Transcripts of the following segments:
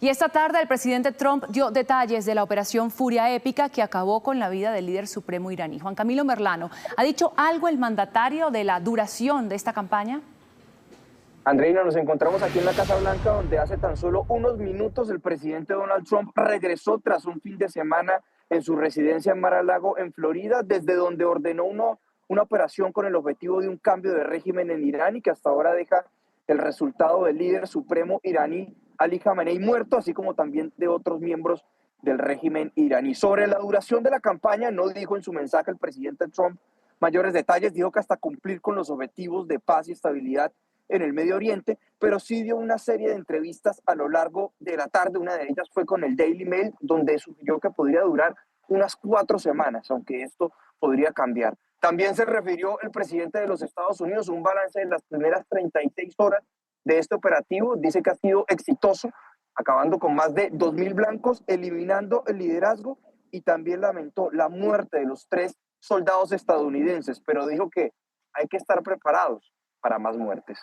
Y esta tarde el presidente Trump dio detalles de la operación Furia Épica que acabó con la vida del líder supremo iraní. Juan Camilo Merlano, ¿ha dicho algo el mandatario de la duración de esta campaña? Andreina, nos encontramos aquí en la Casa Blanca, donde hace tan solo unos minutos el presidente Donald Trump regresó tras un fin de semana en su residencia en Mar-a-Lago, en Florida, desde donde ordenó una operación con el objetivo de un cambio de régimen en Irán y que hasta ahora deja el resultado del líder supremo iraní Ali Khamenei muerto, así como también de otros miembros del régimen iraní. Sobre la duración de la campaña, no dijo en su mensaje el presidente Trump mayores detalles, dijo que hasta cumplir con los objetivos de paz y estabilidad en el Medio Oriente, pero sí dio una serie de entrevistas a lo largo de la tarde. Una de ellas fue con el Daily Mail, donde sugirió que podría durar unas 4 semanas, aunque esto podría cambiar. También se refirió el presidente de los Estados Unidos a un balance de las primeras 36 horas de este operativo. Dice que ha sido exitoso, acabando con más de 2.000 blancos, eliminando el liderazgo, y también lamentó la muerte de los 3 soldados estadounidenses, pero dijo que hay que estar preparados para más muertes.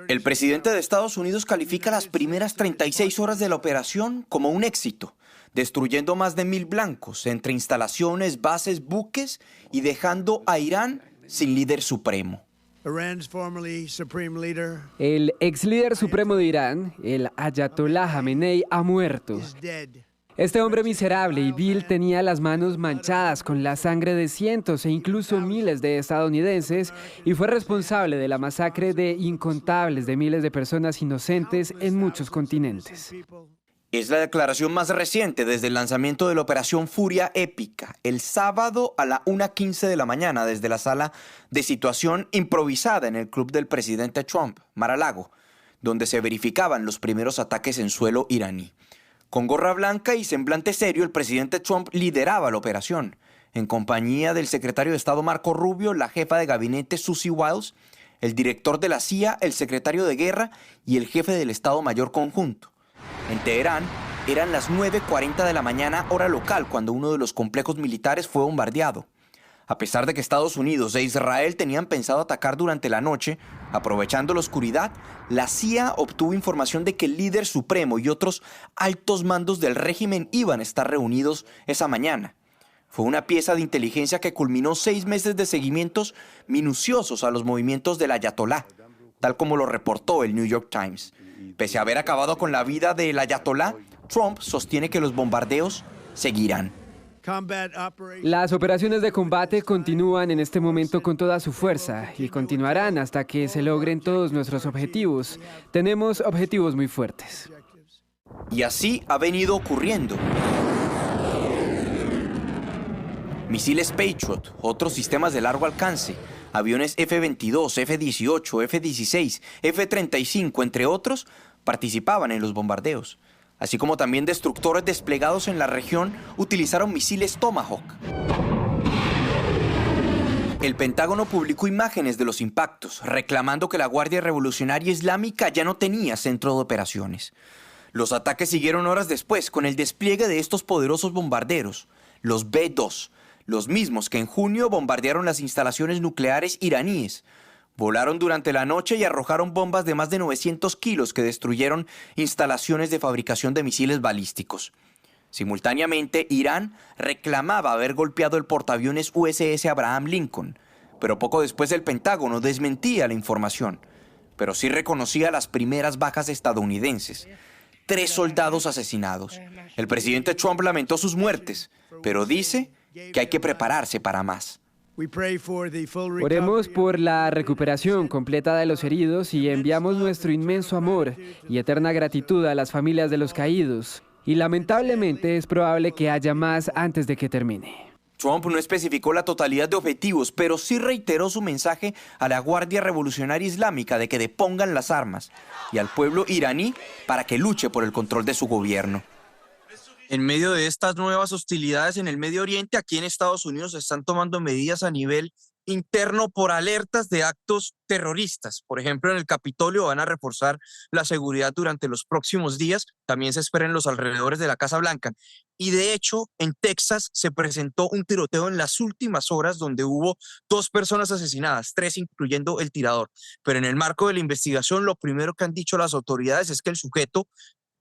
El presidente de Estados Unidos califica las primeras 36 horas de la operación como un éxito, destruyendo más de 1.000 blancos entre instalaciones, bases, buques y dejando a Irán sin líder supremo. El ex líder supremo de Irán, el Ayatollah Khamenei, ha muerto. Este hombre miserable y vil tenía las manos manchadas con la sangre de cientos e incluso miles de estadounidenses y fue responsable de la masacre de incontables de miles de personas inocentes en muchos continentes. Es la declaración más reciente desde el lanzamiento de la operación Furia Épica, el sábado a la 1:15 de la mañana desde la sala de situación improvisada en el club del presidente Trump, Mar-a-Lago, donde se verificaban los primeros ataques en suelo iraní. Con gorra blanca y semblante serio, el presidente Trump lideraba la operación, en compañía del secretario de Estado Marco Rubio, la jefa de gabinete Susie Wiles, el director de la CIA, el secretario de Guerra y el jefe del Estado Mayor Conjunto. En Teherán eran las 9:40 de la mañana hora local cuando uno de los complejos militares fue bombardeado. A pesar de que Estados Unidos e Israel tenían pensado atacar durante la noche, aprovechando la oscuridad, la CIA obtuvo información de que el líder supremo y otros altos mandos del régimen iban a estar reunidos esa mañana. Fue una pieza de inteligencia que culminó 6 meses de seguimientos minuciosos a los movimientos del Ayatolá, tal como lo reportó el New York Times. Pese a haber acabado con la vida del Ayatolá, Trump sostiene que los bombardeos seguirán. Las operaciones de combate continúan en este momento con toda su fuerza y continuarán hasta que se logren todos nuestros objetivos. Tenemos objetivos muy fuertes. Y así ha venido ocurriendo. Misiles Patriot, otros sistemas de largo alcance, aviones F-22, F-18, F-16, F-35, entre otros, participaban en los bombardeos. Así como también destructores desplegados en la región utilizaron misiles Tomahawk. El Pentágono publicó imágenes de los impactos, reclamando que la Guardia Revolucionaria Islámica ya no tenía centro de operaciones. Los ataques siguieron horas después con el despliegue de estos poderosos bombarderos, los B-2, los mismos que en junio bombardearon las instalaciones nucleares iraníes. Volaron durante la noche y arrojaron bombas de más de 900 kilos que destruyeron instalaciones de fabricación de misiles balísticos. Simultáneamente, Irán reclamaba haber golpeado el portaaviones USS Abraham Lincoln, pero poco después el Pentágono desmentía la información, pero sí reconocía las primeras bajas estadounidenses. 3 soldados asesinados. El presidente Trump lamentó sus muertes, pero dice que hay que prepararse para más. Oremos por la recuperación completa de los heridos y enviamos nuestro inmenso amor y eterna gratitud a las familias de los caídos. Y lamentablemente es probable que haya más antes de que termine. Trump no especificó la totalidad de objetivos, pero sí reiteró su mensaje a la Guardia Revolucionaria Islámica de que depongan las armas y al pueblo iraní para que luche por el control de su gobierno. En medio de estas nuevas hostilidades en el Medio Oriente, aquí en Estados Unidos se están tomando medidas a nivel interno por alertas de actos terroristas. Por ejemplo, en el Capitolio van a reforzar la seguridad durante los próximos días. También se espera en los alrededores de la Casa Blanca. Y de hecho, en Texas se presentó un tiroteo en las últimas horas donde hubo 2 personas asesinadas, 3 incluyendo el tirador. Pero en el marco de la investigación, lo primero que han dicho las autoridades es que el sujeto,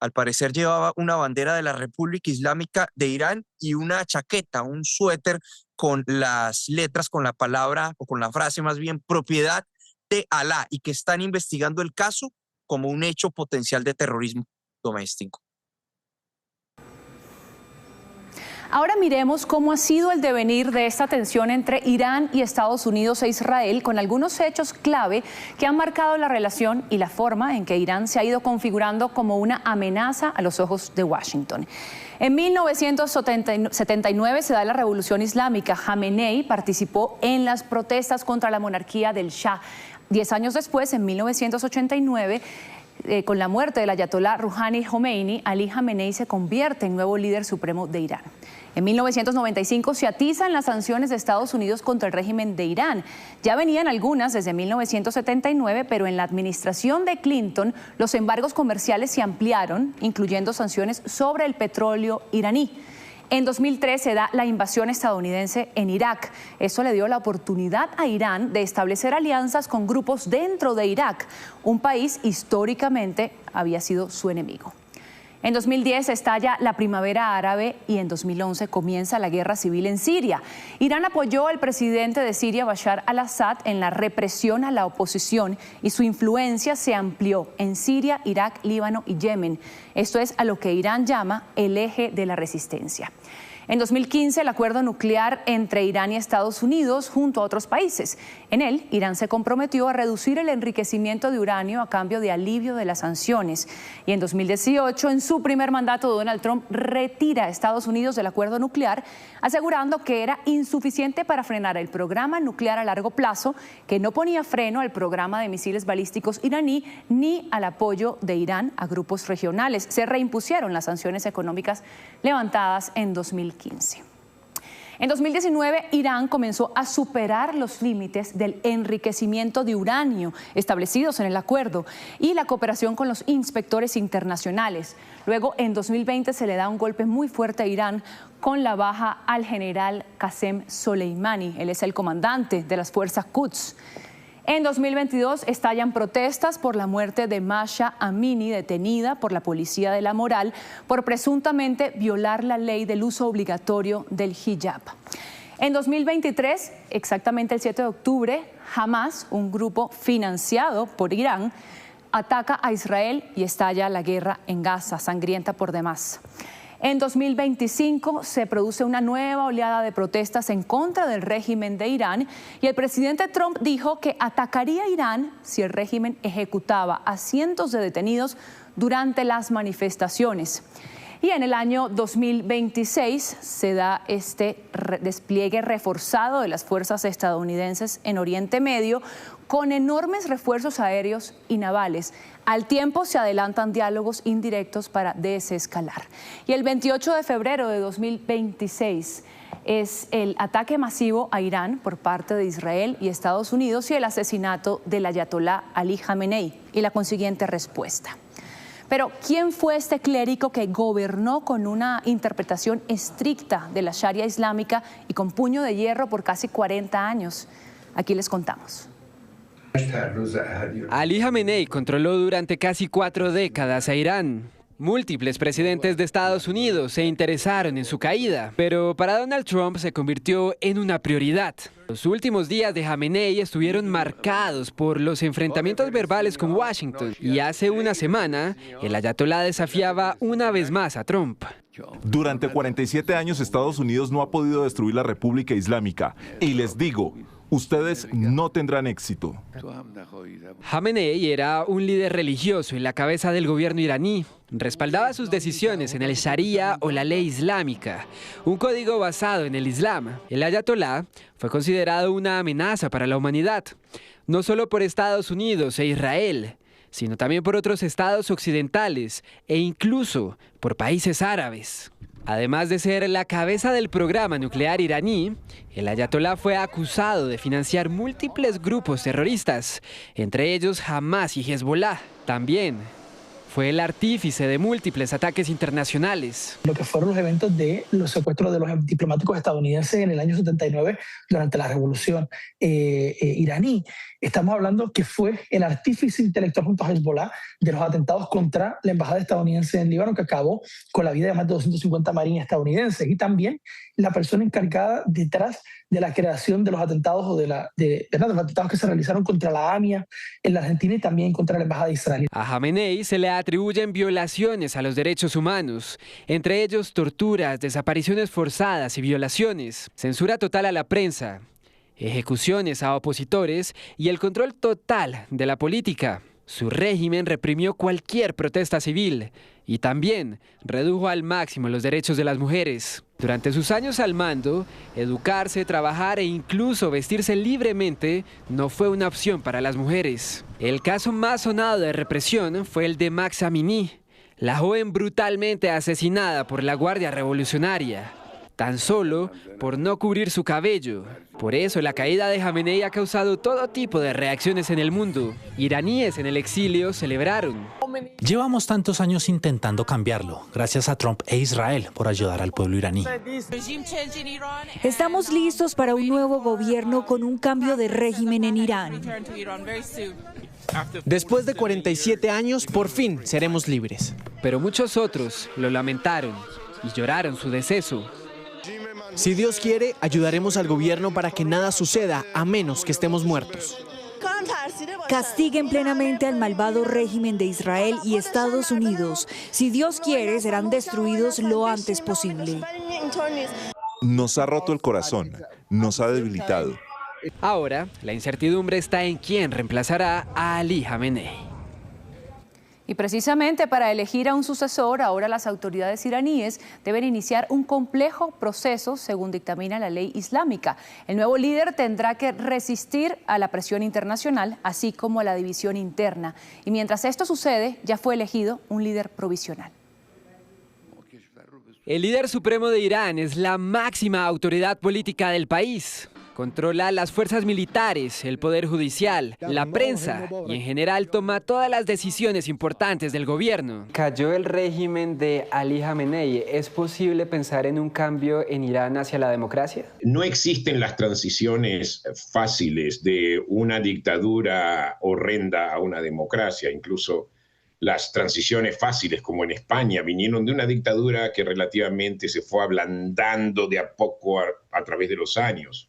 al parecer, llevaba una bandera de la República Islámica de Irán y una chaqueta, un suéter con las letras, con la palabra o con la frase más bien, propiedad de Alá, y que están investigando el caso como un hecho potencial de terrorismo doméstico. Ahora miremos cómo ha sido el devenir de esta tensión entre Irán y Estados Unidos e Israel, con algunos hechos clave que han marcado la relación y la forma en que Irán se ha ido configurando como una amenaza a los ojos de Washington. En 1979 se da la Revolución Islámica. Jamenei participó en las protestas contra la monarquía del Shah. 10 años después, en 1989, con la muerte del ayatolá Rouhani Khomeini, Ali Jamenei se convierte en nuevo líder supremo de Irán. En 1995 se atizan las sanciones de Estados Unidos contra el régimen de Irán. Ya venían algunas desde 1979, pero en la administración de Clinton los embargos comerciales se ampliaron, incluyendo sanciones sobre el petróleo iraní. En 2003 se da la invasión estadounidense en Irak. Esto le dio la oportunidad a Irán de establecer alianzas con grupos dentro de Irak, un país históricamente había sido su enemigo. En 2010 estalla la primavera árabe y en 2011 comienza la guerra civil en Siria. Irán apoyó al presidente de Siria, Bashar al-Assad, en la represión a la oposición y su influencia se amplió en Siria, Irak, Líbano y Yemen. Esto es a lo que Irán llama el eje de la resistencia. En 2015, el acuerdo nuclear entre Irán y Estados Unidos junto a otros países. En él, Irán se comprometió a reducir el enriquecimiento de uranio a cambio de alivio de las sanciones. Y en 2018, en su primer mandato, Donald Trump retira a Estados Unidos del acuerdo nuclear, asegurando que era insuficiente para frenar el programa nuclear a largo plazo, que no ponía freno al programa de misiles balísticos iraní ni al apoyo de Irán a grupos regionales. Se reimpusieron las sanciones económicas levantadas en 2015. En 2019, Irán comenzó a superar los límites del enriquecimiento de uranio establecidos en el acuerdo y la cooperación con los inspectores internacionales. Luego, en 2020, se le da un golpe muy fuerte a Irán con la baja al general Qasem Soleimani. Él es el comandante de las fuerzas Quds. En 2022 estallan protestas por la muerte de Masha Amini, detenida por la policía de la moral por presuntamente violar la ley del uso obligatorio del hijab. En 2023, exactamente el 7 de octubre, Hamas, un grupo financiado por Irán, ataca a Israel y estalla la guerra en Gaza, sangrienta por demás. En 2025 se produce una nueva oleada de protestas en contra del régimen de Irán y el presidente Trump dijo que atacaría a Irán si el régimen ejecutaba a cientos de detenidos durante las manifestaciones. Y en el año 2026 se da este despliegue reforzado de las fuerzas estadounidenses en Oriente Medio con enormes refuerzos aéreos y navales. Al tiempo se adelantan diálogos indirectos para desescalar. Y el 28 de febrero de 2026 es el ataque masivo a Irán por parte de Israel y Estados Unidos y el asesinato del ayatolá Ali Jamenei y la consiguiente respuesta. Pero, ¿quién fue este clérigo que gobernó con una interpretación estricta de la Sharia islámica y con puño de hierro por casi 40 años? Aquí les contamos. Ali Jamenei controló durante casi 4 décadas a Irán. Múltiples presidentes de Estados Unidos se interesaron en su caída, pero para Donald Trump se convirtió en una prioridad. Los últimos días de Jamenei estuvieron marcados por los enfrentamientos verbales con Washington y hace una semana el ayatolá desafiaba una vez más a Trump. Durante 47 años Estados Unidos no ha podido destruir la República Islámica y les digo, ustedes no tendrán éxito. Jamenei era un líder religioso y la cabeza del gobierno iraní. Respaldaba sus decisiones en el Sharia o la ley islámica, un código basado en el Islam. El ayatolá fue considerado una amenaza para la humanidad, no solo por Estados Unidos e Israel, sino también por otros estados occidentales e incluso por países árabes. Además de ser la cabeza del programa nuclear iraní, el ayatolá fue acusado de financiar múltiples grupos terroristas, entre ellos Hamas y Hezbollah. También fue el artífice de múltiples ataques internacionales. Lo que fueron los eventos de los secuestros de los diplomáticos estadounidenses en el año 79 durante la revolución iraní. Estamos hablando que fue el artífice intelectual junto a Hezbollah de los atentados contra la embajada estadounidense en Líbano, que acabó con la vida de más de 250 marines estadounidenses, y también la persona encargada detrás de la creación de los atentados de los atentados que se realizaron contra la AMIA en la Argentina y también contra la embajada de Israel. A Jamenei se le atribuyen violaciones a los derechos humanos, entre ellos torturas, desapariciones forzadas y violaciones, censura total a la prensa, ejecuciones a opositores y el control total de la política. Su régimen reprimió cualquier protesta civil y también redujo al máximo los derechos de las mujeres. Durante sus años al mando, educarse, trabajar e incluso vestirse libremente no fue una opción para las mujeres. El caso más sonado de represión fue el de Mahsa Amini, la joven brutalmente asesinada por la Guardia Revolucionaria, tan solo por no cubrir su cabello. Por eso la caída de Jamenei ha causado todo tipo de reacciones en el mundo. Iraníes en el exilio celebraron. Llevamos tantos años intentando cambiarlo, gracias a Trump e Israel por ayudar al pueblo iraní. Estamos listos para un nuevo gobierno con un cambio de régimen en Irán. Después de 47 años, por fin seremos libres. Pero muchos otros lo lamentaron y lloraron su deceso. Si Dios quiere, ayudaremos al gobierno para que nada suceda, a menos que estemos muertos. Castiguen plenamente al malvado régimen de Israel y Estados Unidos. Si Dios quiere, serán destruidos lo antes posible. Nos ha roto el corazón, nos ha debilitado. Ahora, la incertidumbre está en quién reemplazará a Ali Jamenei. Y precisamente para elegir a un sucesor, ahora las autoridades iraníes deben iniciar un complejo proceso según dictamina la ley islámica. El nuevo líder tendrá que resistir a la presión internacional, así como a la división interna. Y mientras esto sucede, ya fue elegido un líder provisional. El líder supremo de Irán es la máxima autoridad política del país. Controla las fuerzas militares, el poder judicial, la prensa y en general toma todas las decisiones importantes del gobierno. Cayó el régimen de Ali Jamenei. ¿Es posible pensar en un cambio en Irán hacia la democracia? No existen las transiciones fáciles de una dictadura horrenda a una democracia. Incluso las transiciones fáciles, como en España, vinieron de una dictadura que relativamente se fue ablandando de a poco a través de los años.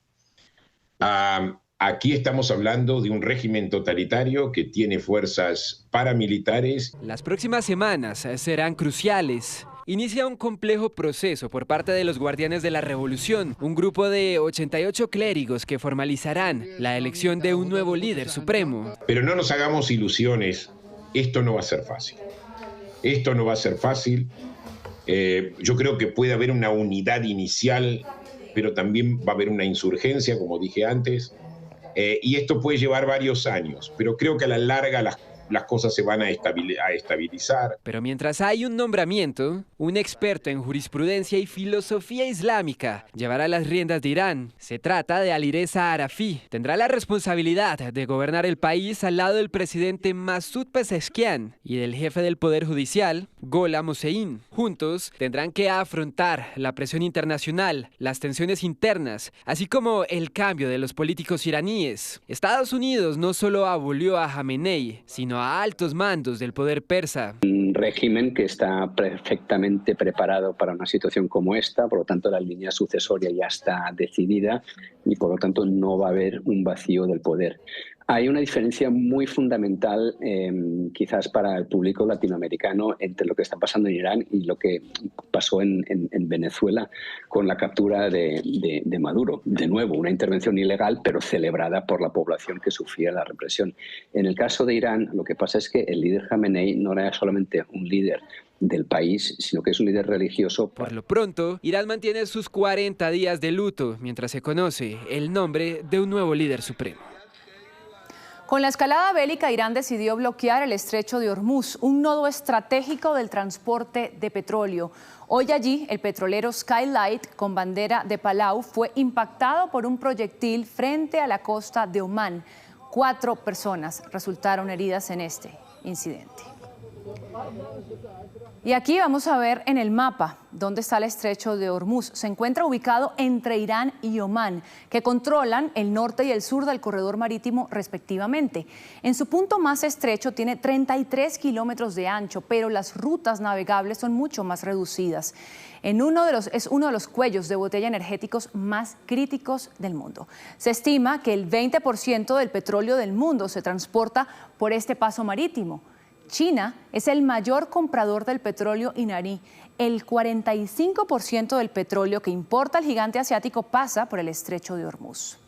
Aquí estamos hablando de un régimen totalitario que tiene fuerzas paramilitares. Las próximas semanas serán cruciales. Inicia un complejo proceso por parte de los guardianes de la revolución, un grupo de 88 clérigos que formalizarán la elección de un nuevo líder supremo. Pero no nos hagamos ilusiones, esto no va a ser fácil. Esto no va a ser fácil. Yo creo que puede haber una unidad inicial, pero también va a haber una insurgencia, como dije antes, y esto puede llevar varios años, pero creo que a la larga las cosas se van a estabilizar. Pero mientras hay un nombramiento, un experto en jurisprudencia y filosofía islámica llevará las riendas de Irán. Se trata de Alireza Arafi. Tendrá la responsabilidad de gobernar el país al lado del presidente Masoud Pezeshkian y del jefe del Poder Judicial, Gholam Hossein. Juntos tendrán que afrontar la presión internacional, las tensiones internas, así como el cambio de los políticos iraníes. Estados Unidos no solo abolió a Jamenei, sino a altos mandos del poder persa. Un régimen que está perfectamente preparado para una situación como esta, por lo tanto la línea sucesoria ya está decidida y por lo tanto no va a haber un vacío del poder. Hay una diferencia muy fundamental, quizás para el público latinoamericano, entre lo que está pasando en Irán y lo que pasó en Venezuela con la captura de Maduro. De nuevo, una intervención ilegal, pero celebrada por la población que sufría la represión. En el caso de Irán, lo que pasa es que el líder Jamenei no era solamente un líder del país, sino que es un líder religioso. Por lo pronto, Irán mantiene sus 40 días de luto mientras se conoce el nombre de un nuevo líder supremo. Con la escalada bélica, Irán decidió bloquear el estrecho de Hormuz, un nodo estratégico del transporte de petróleo. Hoy allí, el petrolero Skylight, con bandera de Palau, fue impactado por un proyectil frente a la costa de Omán. 4 personas resultaron heridas en este incidente. Y aquí vamos a ver en el mapa dónde está el estrecho de Hormuz. Se encuentra ubicado entre Irán y Omán, que controlan el norte y el sur del corredor marítimo respectivamente. En su punto más estrecho tiene 33 kilómetros de ancho, pero las rutas navegables son mucho más reducidas. Es uno de los cuellos de botella energéticos más críticos del mundo. Se estima que el 20% del petróleo del mundo se transporta por este paso marítimo. China es el mayor comprador del petróleo iraní. El 45% del petróleo que importa el gigante asiático pasa por el estrecho de Hormuz.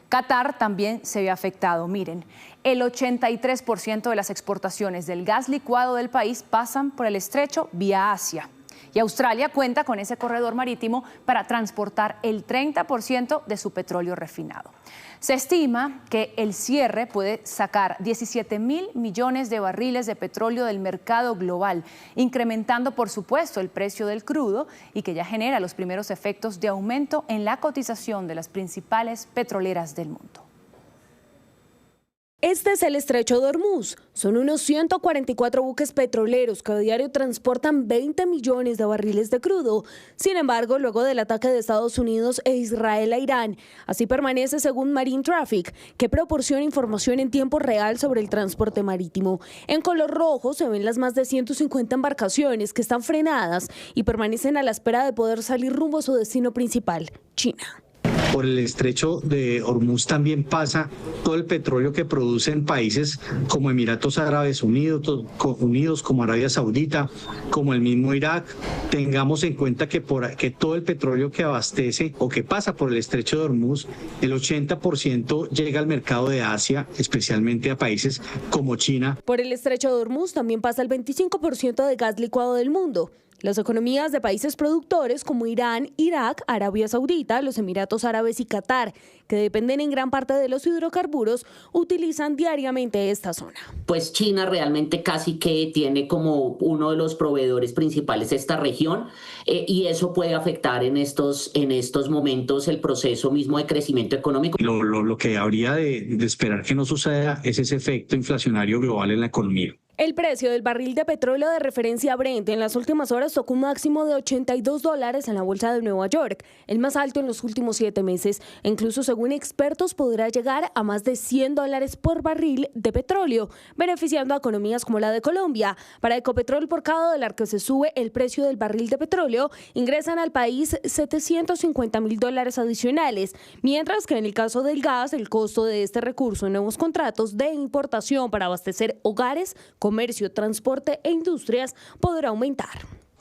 Qatar también se ve afectado. Miren, el 83% de las exportaciones del gas licuado del país pasan por el estrecho vía Asia. Y Australia cuenta con ese corredor marítimo para transportar el 30% de su petróleo refinado. Se estima que el cierre puede sacar 17.000 millones de barriles de petróleo del mercado global, incrementando, por supuesto, el precio del crudo y que ya genera los primeros efectos de aumento en la cotización de las principales petroleras del mundo. Este es el estrecho de Hormuz. Son unos 144 buques petroleros que a diario transportan 20 millones de barriles de crudo. Sin embargo, luego del ataque de Estados Unidos e Israel a Irán, así permanece según Marine Traffic, que proporciona información en tiempo real sobre el transporte marítimo. En color rojo se ven las más de 150 embarcaciones que están frenadas y permanecen a la espera de poder salir rumbo a su destino principal, China. Por el estrecho de Hormuz también pasa todo el petróleo que producen países como Emiratos Árabes Unidos, como Arabia Saudita, como el mismo Irak. Tengamos en cuenta que todo el petróleo que abastece o que pasa por el estrecho de Hormuz, el 80% llega al mercado de Asia, especialmente a países como China. Por el estrecho de Hormuz también pasa el 25% de gas licuado del mundo. Las economías de países productores como Irán, Irak, Arabia Saudita, los Emiratos Árabes y Qatar, que dependen en gran parte de los hidrocarburos, utilizan diariamente esta zona. Pues China realmente casi que tiene como uno de los proveedores principales esta región y eso puede afectar en estos momentos el proceso mismo de crecimiento económico. Lo que habría de esperar que no suceda es ese efecto inflacionario global en la economía. El precio del barril de petróleo de referencia Brent en las últimas horas tocó un máximo de $82 en la bolsa de Nueva York, el más alto en los últimos 7 meses. E incluso según expertos podrá llegar a más de $100 por barril de petróleo, beneficiando a economías como la de Colombia. Para Ecopetrol, por cada dólar que se sube el precio del barril de petróleo, ingresan al país $750.000 adicionales, mientras que en el caso del gas, el costo de este recurso en nuevos contratos de importación para abastecer hogares, comercio, transporte e industrias podrá aumentar.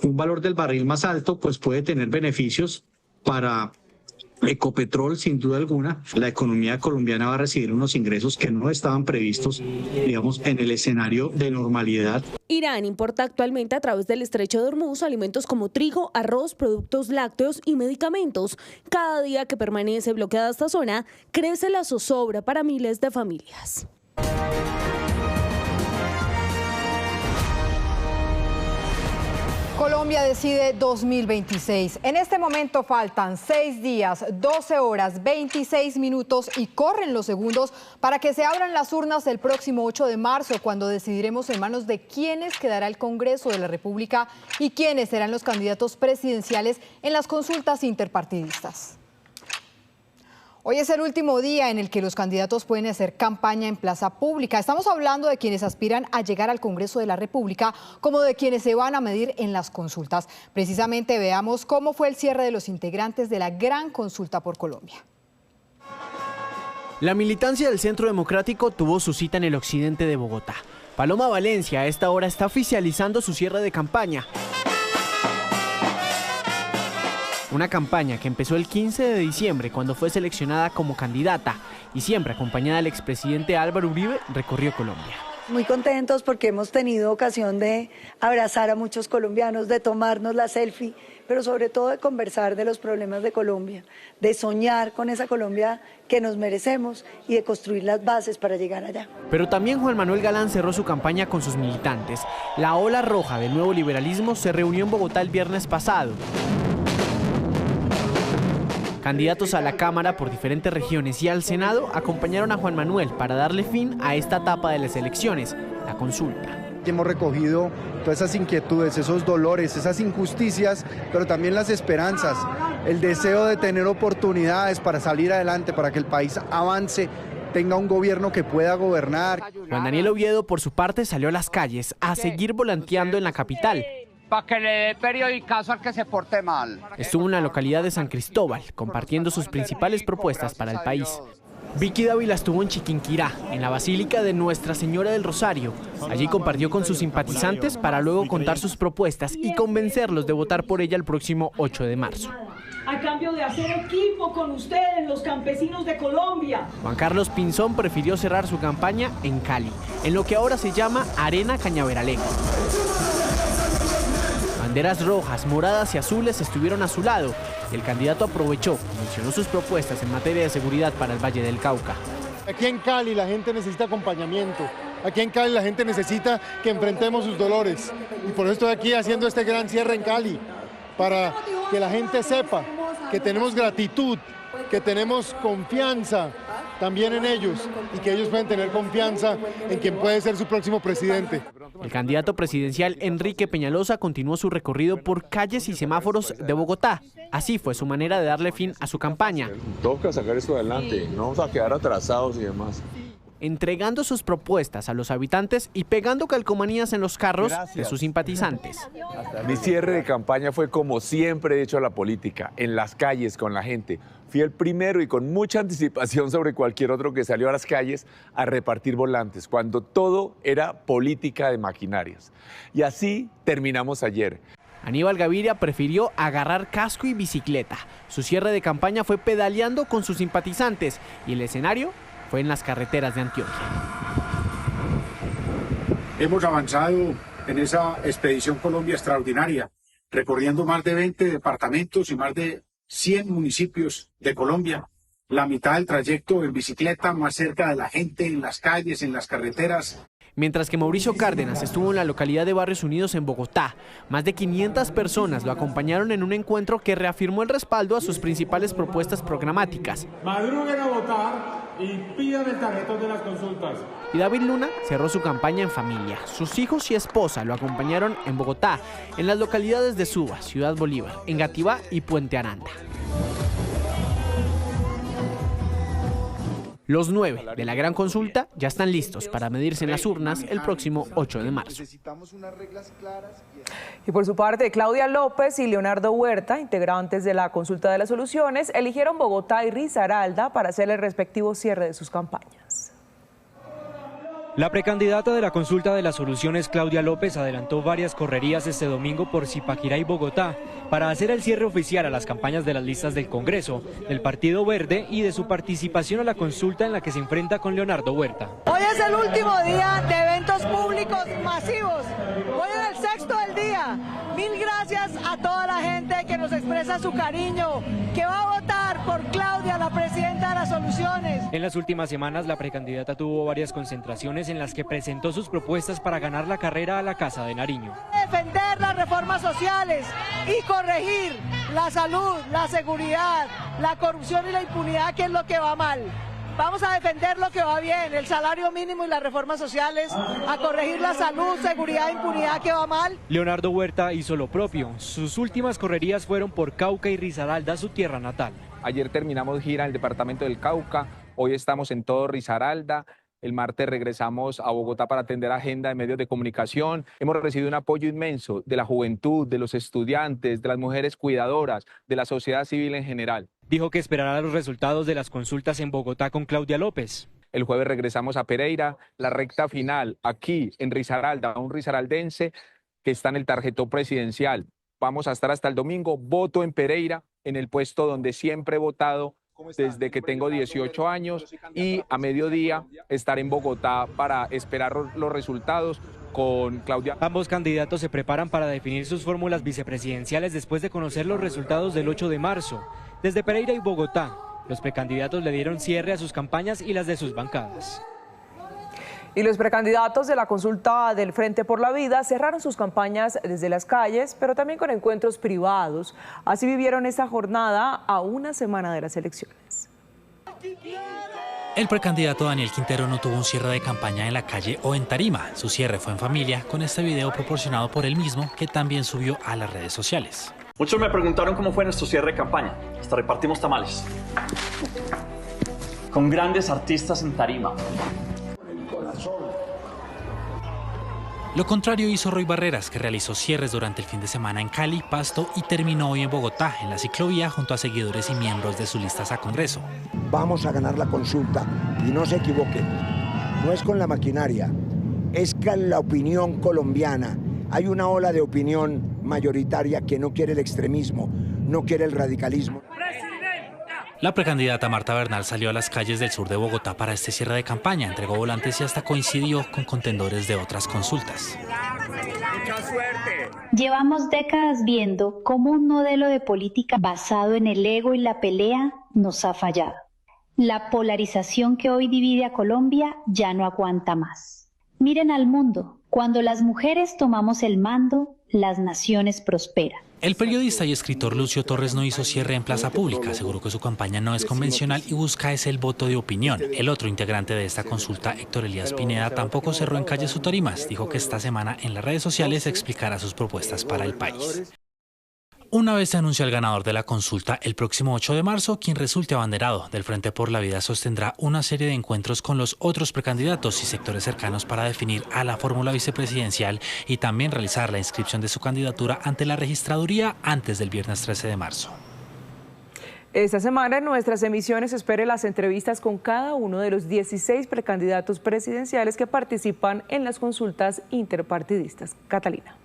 Un valor del barril más alto pues puede tener beneficios para Ecopetrol, sin duda alguna. La economía colombiana va a recibir unos ingresos que no estaban previstos, digamos, en el escenario de normalidad. Irán importa actualmente a través del estrecho de Hormuz alimentos como trigo, arroz, productos lácteos y medicamentos. Cada día que permanece bloqueada esta zona, crece la zozobra para miles de familias. Colombia decide 2026. En este momento faltan 6 días, 12 horas, 26 minutos y corren los segundos para que se abran las urnas el próximo 8 de marzo, cuando decidiremos en manos de quiénes quedará el Congreso de la República y quiénes serán los candidatos presidenciales en las consultas interpartidistas. Hoy es el último día en el que los candidatos pueden hacer campaña en plaza pública. Estamos hablando de quienes aspiran a llegar al Congreso de la República, como de quienes se van a medir en las consultas. Precisamente veamos cómo fue el cierre de los integrantes de la gran consulta por Colombia. La militancia del Centro Democrático tuvo su cita en el occidente de Bogotá. Paloma Valencia a esta hora está oficializando su cierre de campaña. Una campaña que empezó el 15 de diciembre cuando fue seleccionada como candidata y siempre acompañada del expresidente Álvaro Uribe recorrió Colombia. Muy contentos porque hemos tenido ocasión de abrazar a muchos colombianos, de tomarnos la selfie, pero sobre todo de conversar de los problemas de Colombia, de soñar con esa Colombia que nos merecemos y de construir las bases para llegar allá. Pero también Juan Manuel Galán cerró su campaña con sus militantes. La ola roja del nuevo liberalismo se reunió en Bogotá el viernes pasado. Candidatos a la Cámara por diferentes regiones y al Senado acompañaron a Juan Manuel para darle fin a esta etapa de las elecciones, la consulta. Hemos recogido todas esas inquietudes, esos dolores, esas injusticias, pero también las esperanzas, el deseo de tener oportunidades para salir adelante, para que el país avance, tenga un gobierno que pueda gobernar. Juan Daniel Oviedo, por su parte, salió a las calles a seguir volanteando en la capital. Para que le dé periodicazo al que se porte mal. Estuvo en la localidad de San Cristóbal, compartiendo sus principales propuestas para el país. Vicky Dávila estuvo en Chiquinquirá, en la Basílica de Nuestra Señora del Rosario. Allí compartió con sus simpatizantes para luego contar sus propuestas y convencerlos de votar por ella el próximo 8 de marzo. A cambio de hacer equipo con ustedes, los campesinos de Colombia. Juan Carlos Pinzón prefirió cerrar su campaña en Cali, en lo que ahora se llama Arena Cañaveralejo. Banderas rojas, moradas y azules estuvieron a su lado. El candidato aprovechó, mencionó sus propuestas en materia de seguridad para el Valle del Cauca. Aquí en Cali la gente necesita acompañamiento. Aquí en Cali la gente necesita que enfrentemos sus dolores. Y por eso estoy aquí haciendo este gran cierre en Cali, para que la gente sepa que tenemos gratitud, que tenemos confianza también en ellos y que ellos pueden tener confianza en quien puede ser su próximo presidente. El candidato presidencial Enrique Peñalosa continuó su recorrido por calles y semáforos de Bogotá. Así fue su manera de darle fin a su campaña. Toca sacar esto adelante, no vamos a quedar atrasados y demás. Entregando sus propuestas a los habitantes y pegando calcomanías en los carros de sus simpatizantes. Mi cierre de campaña fue como siempre he hecho a la política, en las calles, con la gente. Fui el primero y con mucha anticipación sobre cualquier otro que salió a las calles a repartir volantes, cuando todo era política de maquinarias. Y así terminamos ayer. Aníbal Gaviria prefirió agarrar casco y bicicleta. Su cierre de campaña fue pedaleando con sus simpatizantes y el escenario fue en las carreteras de Antioquia. Hemos avanzado en esa expedición Colombia extraordinaria, recorriendo más de 20 departamentos y más de 100 municipios de Colombia. La mitad del trayecto en bicicleta, más cerca de la gente, en las calles, en las carreteras. Mientras que Mauricio Cárdenas estuvo en la localidad de Barrios Unidos en Bogotá, más de 500 personas lo acompañaron en un encuentro que reafirmó el respaldo a sus principales propuestas programáticas. Madruguen a votar y pidan el tarjetón de las consultas. Y David Luna cerró su campaña en familia. Sus hijos y esposa lo acompañaron en Bogotá, en las localidades de Suba, Ciudad Bolívar, Engativá y Puente Aranda. Los 9 de la gran consulta ya están listos para medirse en las urnas el próximo 8 de marzo. Y por su parte, Claudia López y Leonardo Huerta, integrantes de la Consulta de las Soluciones, eligieron Bogotá y Risaralda para hacer el respectivo cierre de sus campañas. La precandidata de la Consulta de las Soluciones, Claudia López, adelantó varias correrías este domingo por Zipaquirá y Bogotá para hacer el cierre oficial a las campañas de las listas del Congreso, del Partido Verde y de su participación a la consulta en la que se enfrenta con Leonardo Huerta. Hoy es el último día de eventos públicos masivos. Hoy es el sexto del día. Mil gracias a toda la gente que nos expresa su cariño, que va a votar por Claudia, la presidenta de las Soluciones. En las últimas semanas, la precandidata tuvo varias concentraciones en las que presentó sus propuestas para ganar la carrera a la Casa de Nariño. Defender las reformas sociales y corregir la salud, la seguridad, la corrupción y la impunidad, que es lo que va mal. Vamos a defender lo que va bien, el salario mínimo y las reformas sociales, a corregir la salud, seguridad e impunidad que va mal. Leonardo Huerta hizo lo propio. Sus últimas correrías fueron por Cauca y Risaralda, su tierra natal. Ayer terminamos gira en el departamento del Cauca, hoy estamos en todo Risaralda. El martes regresamos a Bogotá para atender agenda de medios de comunicación. Hemos recibido un apoyo inmenso de la juventud, de los estudiantes, de las mujeres cuidadoras, de la sociedad civil en general. Dijo que esperará los resultados de las consultas en Bogotá con Claudia López. El jueves regresamos a Pereira, la recta final aquí en Risaralda, un risaraldense que está en el tarjetón presidencial. Vamos a estar hasta el domingo, voto en Pereira, en el puesto donde siempre he votado desde que tengo 18 años y a mediodía estar en Bogotá para esperar los resultados con Claudia. Ambos candidatos se preparan para definir sus fórmulas vicepresidenciales después de conocer los resultados del 8 de marzo. Desde Pereira y Bogotá, los precandidatos le dieron cierre a sus campañas y las de sus bancadas. Y los precandidatos de la consulta del Frente por la Vida cerraron sus campañas desde las calles, pero también con encuentros privados. Así vivieron esta jornada a una semana de las elecciones. El precandidato Daniel Quintero no tuvo un cierre de campaña en la calle o en tarima. Su cierre fue en familia, con este video proporcionado por él mismo, que también subió a las redes sociales. Muchos me preguntaron cómo fue nuestro cierre de campaña. Hasta repartimos tamales. Con grandes artistas en tarima. Lo contrario hizo Roy Barreras, que realizó cierres durante el fin de semana en Cali, Pasto y terminó hoy en Bogotá, en la ciclovía, junto a seguidores y miembros de sus listas a Congreso. Vamos a ganar la consulta y no se equivoquen, no es con la maquinaria, es con la opinión colombiana. Hay una ola de opinión mayoritaria que no quiere el extremismo, no quiere el radicalismo. La precandidata Marta Bernal salió a las calles del sur de Bogotá para este cierre de campaña, entregó volantes y hasta coincidió con contendores de otras consultas. Mucha suerte. Llevamos décadas viendo cómo un modelo de política basado en el ego y la pelea nos ha fallado. La polarización que hoy divide a Colombia ya no aguanta más. Miren al mundo, cuando las mujeres tomamos el mando, las naciones prosperan. El periodista y escritor Lucio Torres no hizo cierre en plaza pública, aseguró que su campaña no es convencional y busca es el voto de opinión. El otro integrante de esta consulta, Héctor Elías Pineda, tampoco cerró en calles o tarimas. Dijo que esta semana en las redes sociales explicará sus propuestas para el país. Una vez se anunció el ganador de la consulta, el próximo 8 de marzo, quien resulte abanderado del Frente por la Vida sostendrá una serie de encuentros con los otros precandidatos y sectores cercanos para definir a la fórmula vicepresidencial y también realizar la inscripción de su candidatura ante la registraduría antes del viernes 13 de marzo. Esta semana en nuestras emisiones espere las entrevistas con cada uno de los 16 precandidatos presidenciales que participan en las consultas interpartidistas. Catalina.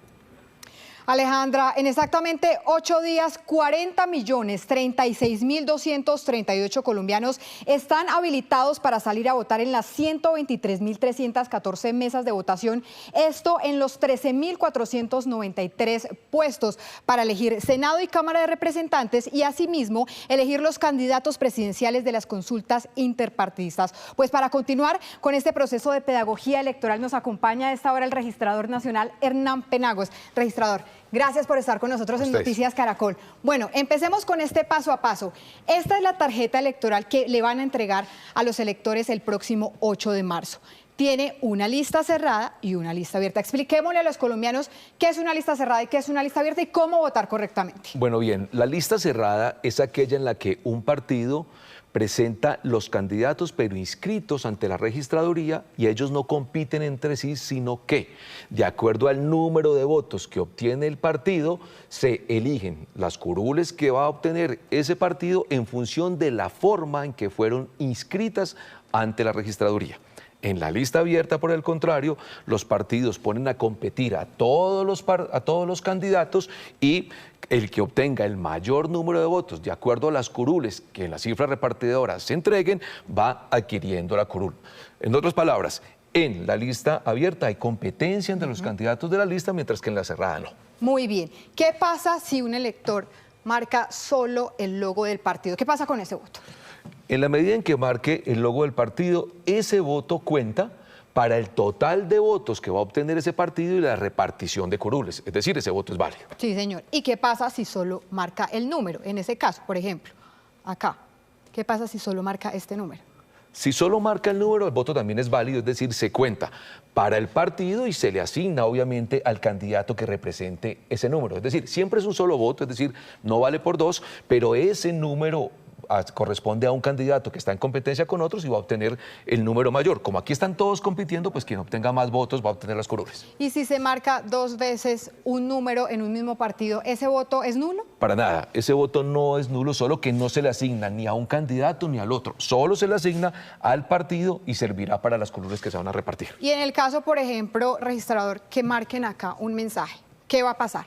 Alejandra, en exactamente 8 días, 40.036.238 colombianos están habilitados para salir a votar en las 123.314 mesas de votación, esto en los 13.493 puestos para elegir Senado y Cámara de Representantes y asimismo elegir los candidatos presidenciales de las consultas interpartidistas. Pues para continuar con este proceso de pedagogía electoral nos acompaña a esta hora el registrador nacional Hernán Penagos. Registrador, gracias por estar con nosotros en Noticias Caracol. Bueno, empecemos con este paso a paso. Esta es la tarjeta electoral que le van a entregar a los electores el próximo 8 de marzo. Tiene una lista cerrada y una lista abierta. Expliquémosle a los colombianos qué es una lista cerrada y qué es una lista abierta y cómo votar correctamente. Bueno, bien, la lista cerrada es aquella en la que un partido presenta los candidatos pero inscritos ante la registraduría y ellos no compiten entre sí, sino que de acuerdo al número de votos que obtiene el partido se eligen las curules que va a obtener ese partido en función de la forma en que fueron inscritas ante la registraduría. En la lista abierta, por el contrario, los partidos ponen a competir a todos los candidatos y el que obtenga el mayor número de votos de acuerdo a las curules que en las cifras repartidoras se entreguen va adquiriendo la curul. En otras palabras, en la lista abierta hay competencia entre los candidatos de la lista, mientras que en la cerrada no. Muy bien. ¿Qué pasa si un elector marca solo el logo del partido? ¿Qué pasa con ese voto? En la medida en que marque el logo del partido, ese voto cuenta para el total de votos que va a obtener ese partido y la repartición de curules. Es decir, ese voto es válido. Sí, señor. ¿Y qué pasa si solo marca el número? En ese caso, por ejemplo, acá. ¿Qué pasa si solo marca este número? Si solo marca el número, el voto también es válido, es decir, se cuenta para el partido y se le asigna obviamente al candidato que represente ese número. Es decir, siempre es un solo voto, es decir, no vale por dos, pero ese número corresponde a un candidato que está en competencia con otros y va a obtener el número mayor. Como aquí están todos compitiendo, pues quien obtenga más votos va a obtener las curules. ¿Y si se marca 2 veces un número en un mismo partido, ese voto es nulo? Para nada, ese voto no es nulo, solo que no se le asigna ni a un candidato ni al otro. Solo se le asigna al partido y servirá para las curules que se van a repartir. Y en el caso, por ejemplo, registrador, que marquen acá un mensaje, ¿qué va a pasar?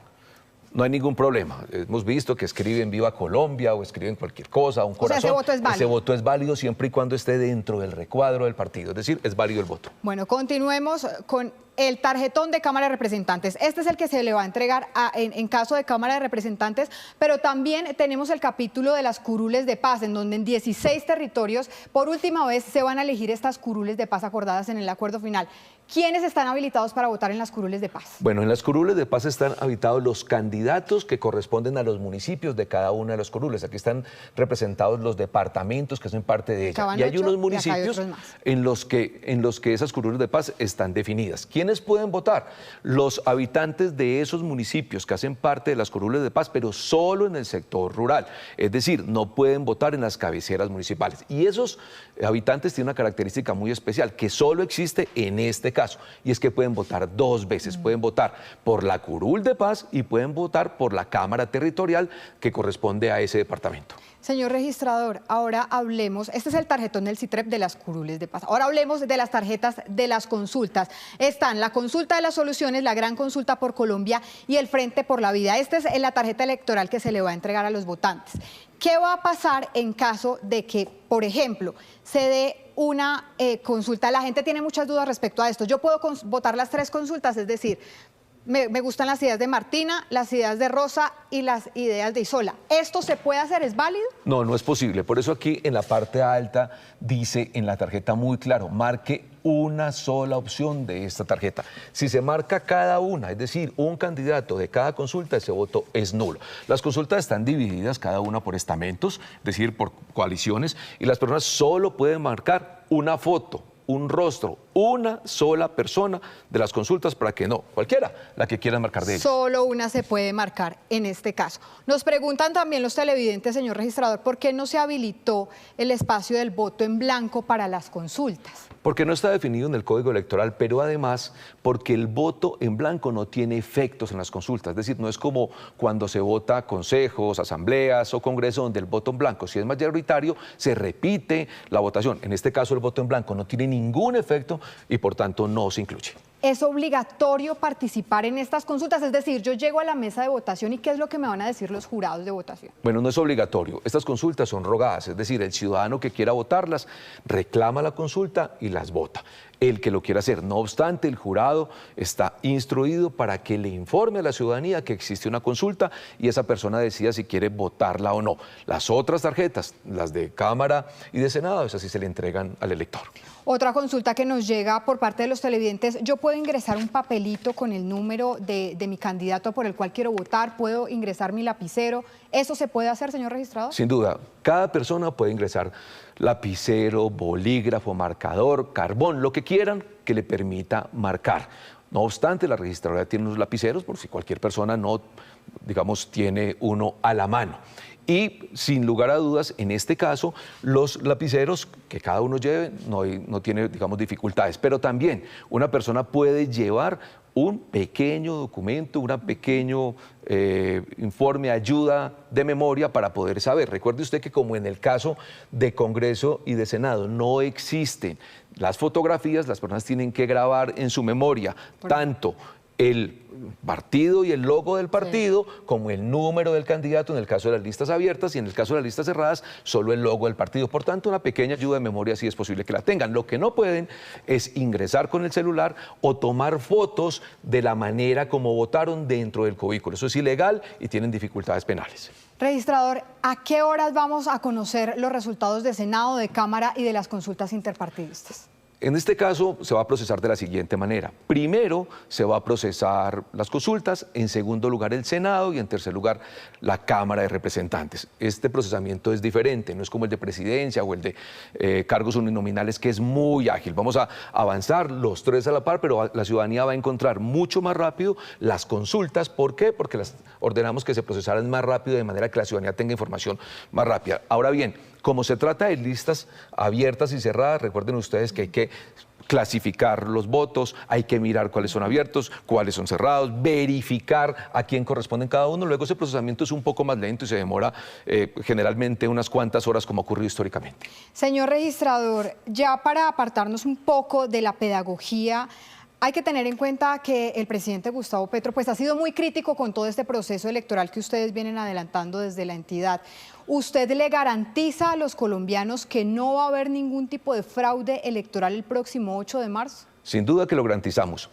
No hay ningún problema. Hemos visto que escriben Viva Colombia o escriben cualquier cosa, un corazón. O sea, ese voto es válido. Ese voto es válido siempre y cuando esté dentro del recuadro del partido. Es decir, es válido el voto. Bueno, continuemos con el tarjetón de Cámara de Representantes. Este es el que se le va a entregar en caso de Cámara de Representantes, pero también tenemos el capítulo de las curules de paz, en donde en 16 territorios, por última vez, se van a elegir estas curules de paz acordadas en el acuerdo final. ¿Quiénes están habilitados para votar en las curules de paz? Bueno, en las curules de paz están habilitados los candidatos que corresponden a los municipios de cada una de las curules. Aquí están representados los departamentos que hacen parte de ella. Y hay unos municipios en los que esas curules de paz están definidas. ¿Quiénes pueden votar? Los habitantes de esos municipios que hacen parte de las curules de paz, pero solo en el sector rural. Es decir, no pueden votar en las cabeceras municipales. Y esos habitantes tienen una característica muy especial que solo existe en este caso, y es que pueden votar dos veces. Pueden votar por la curul de paz y pueden votar por la Cámara Territorial que corresponde a ese departamento. Señor registrador, ahora hablemos, este es el tarjetón del CITREP de las curules de paz. Ahora hablemos de las tarjetas de las consultas. Están la consulta de las soluciones, la gran consulta por Colombia y el Frente por la Vida. Esta es la tarjeta electoral que se le va a entregar a los votantes. ¿Qué va a pasar en caso de que, por ejemplo, se dé una consulta? La gente tiene muchas dudas respecto a esto. Yo puedo votar las tres consultas, es decir, me gustan las ideas de Martina, las ideas de Rosa y las ideas de Isola. ¿Esto se puede hacer? ¿Es válido? No, no es posible. Por eso aquí en la parte alta dice en la tarjeta muy claro, marque una sola opción de esta tarjeta. Si se marca cada una, es decir, un candidato de cada consulta, ese voto es nulo. Las consultas están divididas cada una por estamentos, es decir, por coaliciones, y las personas solo pueden marcar una foto, un rostro, una sola persona de las consultas para que no, cualquiera, la que quieran marcar de ellas. Solo una se puede marcar en este caso. Nos preguntan también los televidentes, señor registrador, ¿por qué no se habilitó el espacio del voto en blanco para las consultas? Porque no está definido en el Código Electoral, pero además porque el voto en blanco no tiene efectos en las consultas. Es decir, no es como cuando se vota consejos, asambleas o congresos donde el voto en blanco, si es mayoritario, se repite la votación. En este caso, el voto en blanco no tiene ningún efecto y por tanto no se incluye. ¿Es obligatorio participar en estas consultas? Es decir, yo llego a la mesa de votación y ¿qué es lo que me van a decir los jurados de votación? Bueno, no es obligatorio. Estas consultas son rogadas, es decir, el ciudadano que quiera votarlas reclama la consulta y las vota. El que lo quiera hacer. No obstante, el jurado está instruido para que le informe a la ciudadanía que existe una consulta y esa persona decida si quiere votarla o no. Las otras tarjetas, las de Cámara y de Senado, esas sí se le entregan al elector. Otra consulta que nos llega por parte de los televidentes, yo puedo ingresar un papelito con el número de mi candidato por el cual quiero votar, puedo ingresar mi lapicero. ¿Eso se puede hacer, señor registrador? Sin duda, cada persona puede ingresar lapicero, bolígrafo, marcador, carbón, lo que quieran que le permita marcar. No obstante, la registraduría tiene unos lapiceros por si cualquier persona no, digamos, tiene uno a la mano. Y sin lugar a dudas, en este caso, los lapiceros que cada uno lleve no tiene, digamos, dificultades. Pero también una persona puede llevar un pequeño documento, un pequeño informe, ayuda de memoria para poder saber. Recuerde usted que como en el caso de Congreso y de Senado no existen las fotografías, las personas tienen que grabar en su memoria tanto el partido y el logo del partido, como el número del candidato en el caso de las listas abiertas y en el caso de las listas cerradas, solo el logo del partido. Por tanto, una pequeña ayuda de memoria sí es posible que la tengan. Lo que no pueden es ingresar con el celular o tomar fotos de la manera como votaron dentro del cubículo. Eso es ilegal y tienen dificultades penales. Registrador, ¿a qué horas vamos a conocer los resultados de Senado, de Cámara y de las consultas interpartidistas? En este caso se va a procesar de la siguiente manera. Primero se va a procesar las consultas, en segundo lugar el Senado y en tercer lugar la Cámara de Representantes. Este procesamiento es diferente, no es como el de presidencia o el de cargos uninominales, que es muy ágil. Vamos a avanzar los tres a la par, pero la ciudadanía va a encontrar mucho más rápido las consultas. ¿Por qué? Porque las ordenamos que se procesaran más rápido, de manera que la ciudadanía tenga información más rápida. Ahora bien, como se trata de listas abiertas y cerradas, recuerden ustedes que hay que clasificar los votos, hay que mirar cuáles son abiertos, cuáles son cerrados, verificar a quién corresponden cada uno. Luego ese procesamiento es un poco más lento y se demora generalmente unas cuantas horas, como ha ocurrido históricamente. Señor registrador, ya para apartarnos un poco de la pedagogía, Hay que tener en cuenta que el presidente Gustavo Petro pues ha sido muy crítico con todo este proceso electoral que ustedes vienen adelantando desde la entidad. ¿Usted le garantiza a los colombianos que no va a haber ningún tipo de fraude electoral el próximo 8 de marzo? Sin duda que lo garantizamos.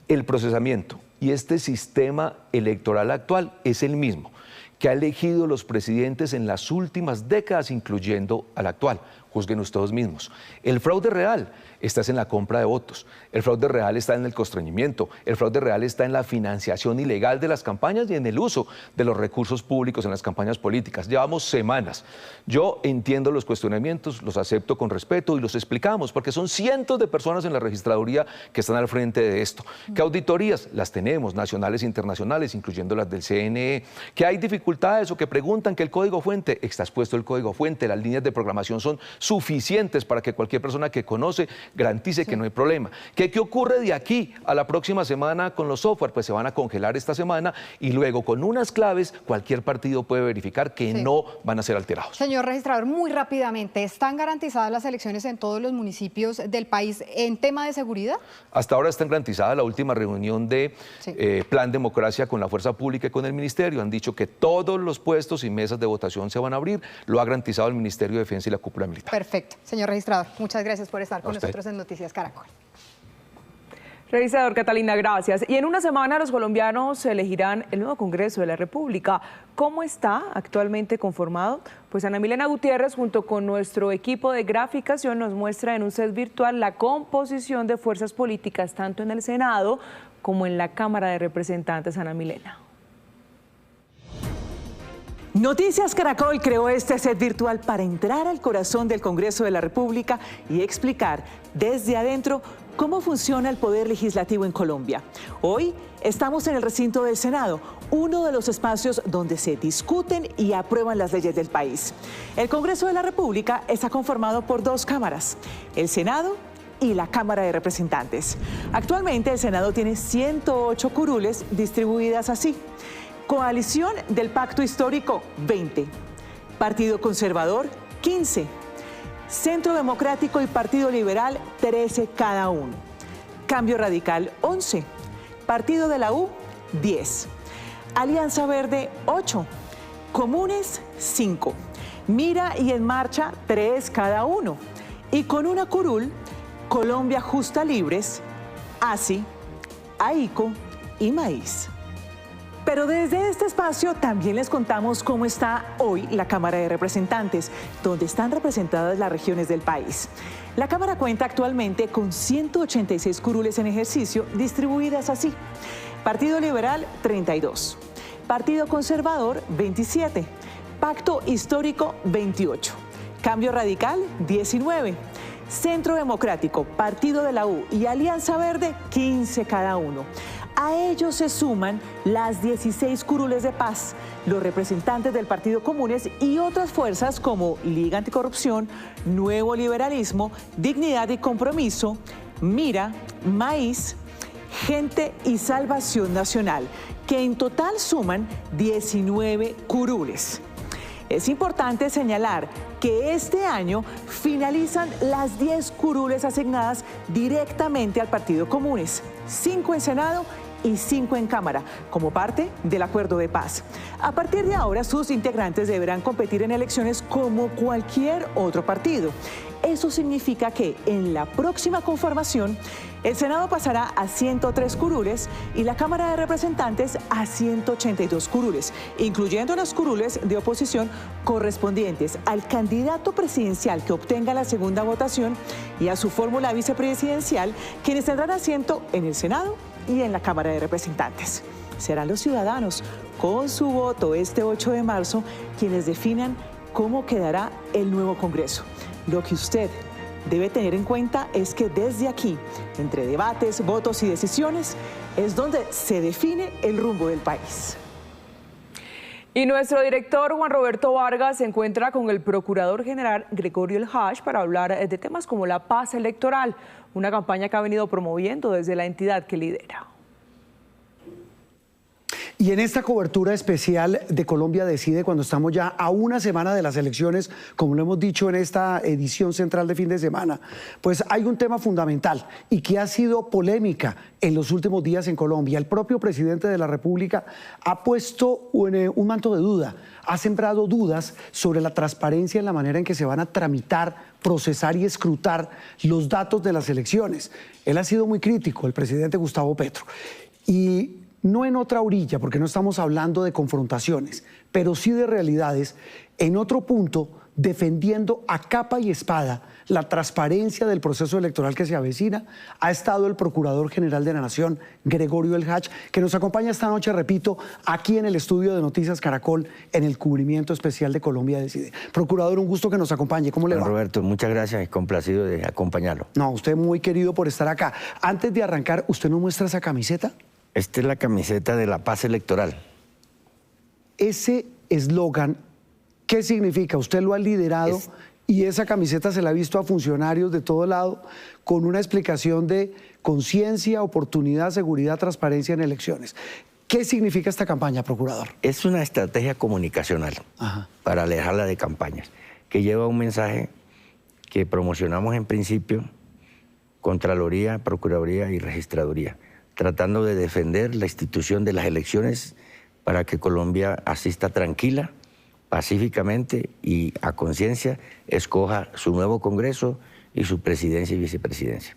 El procesamiento y este sistema electoral actual es el mismo que ha elegido los presidentes en las últimas décadas, incluyendo al actual. Juzguen ustedes mismos. El fraude real está en la compra de votos, el fraude real está en el constreñimiento, el fraude real está en la financiación ilegal de las campañas y en el uso de los recursos públicos en las campañas políticas. Llevamos semanas. Yo entiendo los cuestionamientos, los acepto con respeto y los explicamos, porque son cientos de personas en la registraduría que están al frente de esto. ¿Qué auditorías? Las tenemos, nacionales e internacionales, incluyendo las del CNE. ¿Que hay dificultades o que preguntan que el código fuente? Está expuesto el código fuente, las líneas de programación son suficientes para que cualquier persona que conoce garantice que no hay problema. ¿Qué ocurre de aquí a la próxima semana con los software? Pues se van a congelar esta semana y luego con unas claves cualquier partido puede verificar que no van a ser alterados. Señor registrador, muy rápidamente, ¿están garantizadas las elecciones en todos los municipios del país en tema de seguridad? Hasta ahora están garantizadas. La última reunión de Plan Democracia con la Fuerza Pública y con el Ministerio han dicho que todos los puestos y mesas de votación se van a abrir. Lo ha garantizado el Ministerio de Defensa y la Cúpula Militar. Perfecto. Señor registrador, muchas gracias por estar con nosotros en Noticias Caracol. Registrador Catalina, gracias. Y en una semana los colombianos elegirán el nuevo Congreso de la República. ¿Cómo está actualmente conformado? Pues Ana Milena Gutiérrez, junto con nuestro equipo de graficación, nos muestra en un set virtual la composición de fuerzas políticas, tanto en el Senado como en la Cámara de Representantes. Ana Milena. Noticias Caracol creó este set virtual para entrar al corazón del Congreso de la República y explicar desde adentro cómo funciona el poder legislativo en Colombia. Hoy estamos en el recinto del Senado, uno de los espacios donde se discuten y aprueban las leyes del país. El Congreso de la República está conformado por dos cámaras, el Senado y la Cámara de Representantes. Actualmente el Senado tiene 108 curules distribuidas así. Coalición del Pacto Histórico, 20. Partido Conservador, 15. Centro Democrático y Partido Liberal, 13 cada uno. Cambio Radical, 11. Partido de la U, 10. Alianza Verde, 8. Comunes, 5. Mira y En Marcha, 3 cada uno. Y con una curul, Colombia Justa Libres, ASI, AICO y Maíz. Pero desde este espacio también les contamos cómo está hoy la Cámara de Representantes, donde están representadas las regiones del país. La Cámara cuenta actualmente con 186 curules en ejercicio, distribuidas así. Partido Liberal, 32. Partido Conservador, 27. Pacto Histórico, 28. Cambio Radical, 19. Centro Democrático, Partido de la U y Alianza Verde, 15 cada uno. A ellos se suman las 16 curules de paz, los representantes del Partido Comunes y otras fuerzas como Liga Anticorrupción, Nuevo Liberalismo, Dignidad y Compromiso, Mira, Maíz, Gente y Salvación Nacional, que en total suman 19 curules. Es importante señalar que este año finalizan las 10 curules asignadas directamente al Partido Comunes, 5 en Senado y 5 en Cámara, como parte del acuerdo de paz. A partir de ahora, sus integrantes deberán competir en elecciones como cualquier otro partido. Eso significa que en la próxima conformación, el Senado pasará a 103 curules y la Cámara de Representantes a 182 curules, incluyendo los curules de oposición correspondientes al candidato presidencial que obtenga la segunda votación y a su fórmula vicepresidencial, quienes tendrán asiento en el Senado y en la Cámara de Representantes. Serán los ciudadanos, con su voto este 8 de marzo, quienes definan cómo quedará el nuevo Congreso. Lo que usted debe tener en cuenta es que desde aquí, entre debates, votos y decisiones, es donde se define el rumbo del país. Y nuestro director Juan Roberto Vargas se encuentra con el Procurador General Gregorio El Hach para hablar de temas como la paz electoral, una campaña que ha venido promoviendo desde la entidad que lidera. Y en esta cobertura especial de Colombia Decide, cuando estamos ya a una semana de las elecciones, como lo hemos dicho en esta edición central de fin de semana, pues hay un tema fundamental y que ha sido polémica en los últimos días en Colombia. El propio presidente de la República ha puesto un manto de duda, ha sembrado dudas sobre la transparencia en la manera en que se van a tramitar, procesar y escrutar los datos de las elecciones. Él ha sido muy crítico, el presidente Gustavo Petro. Y no en otra orilla, porque no estamos hablando de confrontaciones, pero sí de realidades, en otro punto, defendiendo a capa y espada la transparencia del proceso electoral que se avecina, ha estado el Procurador General de la Nación, Gregorio El Hach, que nos acompaña esta noche, repito, aquí en el estudio de Noticias Caracol, en el cubrimiento especial de Colombia Decide. Procurador, un gusto que nos acompañe. ¿Cómo le va? Roberto, muchas gracias, complacido de acompañarlo. No, usted muy querido por estar acá. Antes de arrancar, ¿usted nos muestra esa camiseta? Esta es la camiseta de la paz electoral. Ese eslogan, ¿qué significa? Usted lo ha liderado y esa camiseta se la ha visto a funcionarios de todo lado con una explicación de conciencia, oportunidad, seguridad, transparencia en elecciones. ¿Qué significa esta campaña, Procurador? Es una estrategia comunicacional para alejarla de campañas, que lleva un mensaje que promocionamos en principio, Contraloría, Procuraduría y Registraduría, tratando de defender la institución de las elecciones para que Colombia asista tranquila, pacíficamente y a conciencia escoja su nuevo Congreso y su presidencia y vicepresidencia.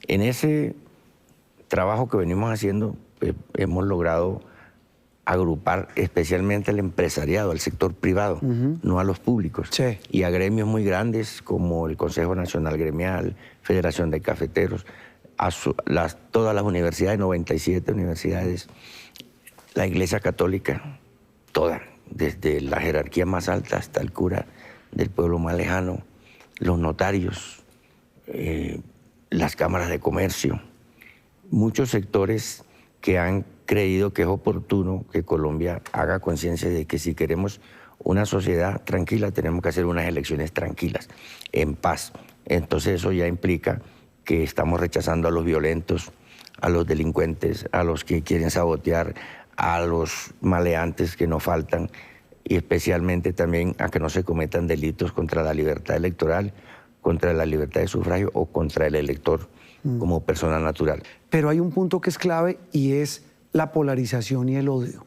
En ese trabajo que venimos haciendo, hemos logrado agrupar especialmente al empresariado, al sector privado, no a los públicos, y a gremios muy grandes como el Consejo Nacional Gremial, Federación de Cafeteros, a todas las universidades, 97 universidades, la Iglesia Católica, toda, desde la jerarquía más alta hasta el cura del pueblo más lejano, los notarios, las cámaras de comercio, muchos sectores que han creído que es oportuno que Colombia haga conciencia de que si queremos una sociedad tranquila, tenemos que hacer unas elecciones tranquilas, en paz. Entonces eso ya implica que estamos rechazando a los violentos, a los delincuentes, a los que quieren sabotear, a los maleantes que nos faltan, y especialmente también a que no se cometan delitos contra la libertad electoral, contra la libertad de sufragio o contra el elector como persona natural. Pero hay un punto que es clave y es la polarización y el odio.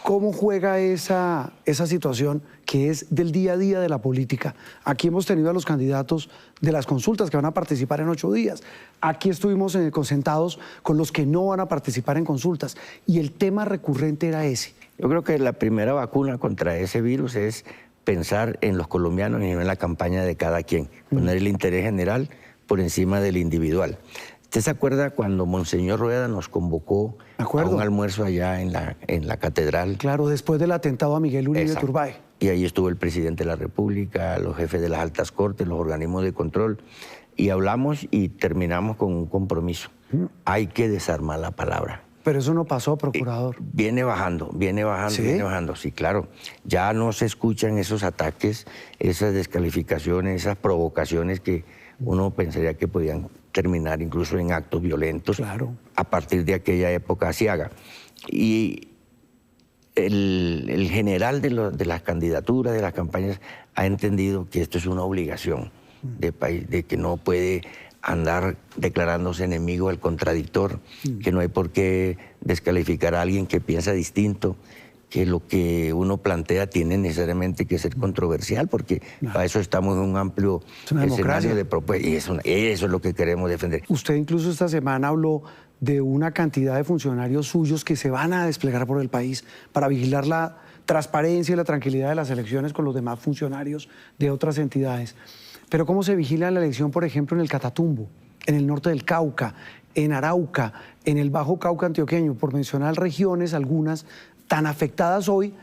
¿Cómo juega esa situación que es del día a día de la política? Aquí hemos tenido a los candidatos de las consultas que van a participar en 8 días. Aquí estuvimos sentados con los que no van a participar en consultas. Y el tema recurrente era ese. Yo creo que la primera vacuna contra ese virus es pensar en los colombianos y en la campaña de cada quien. Poner el interés general por encima del individual. ¿Usted se acuerda cuando Monseñor Rueda nos convocó a un almuerzo allá en la catedral? Claro, después del atentado a Miguel Uribe Turbay. Y ahí estuvo el presidente de la República, los jefes de las altas cortes, los organismos de control, y hablamos y terminamos con un compromiso. Hay que desarmar la palabra. Pero eso no pasó, Procurador. Viene bajando, viene bajando, sí, claro. Ya no se escuchan esos ataques, esas descalificaciones, esas provocaciones que uno pensaría que podían terminar incluso en actos violentos. Claro. A partir de aquella época asiaga. Y el general de las candidaturas, de las campañas, ha entendido que esto es una obligación de país, de que no puede andar declarándose enemigo al contradictor, que no hay por qué descalificar a alguien que piensa distinto, que lo que uno plantea tiene necesariamente que ser controversial, porque para eso estamos en un amplio escenario de propuestas, y eso es lo que queremos defender. Usted incluso esta semana habló de una cantidad de funcionarios suyos que se van a desplegar por el país para vigilar la transparencia y la tranquilidad de las elecciones con los demás funcionarios de otras entidades. Pero ¿cómo se vigila la elección, por ejemplo, en el Catatumbo, en el norte del Cauca, en Arauca, en el Bajo Cauca antioqueño, por mencionar regiones algunas tan afectadas hoy,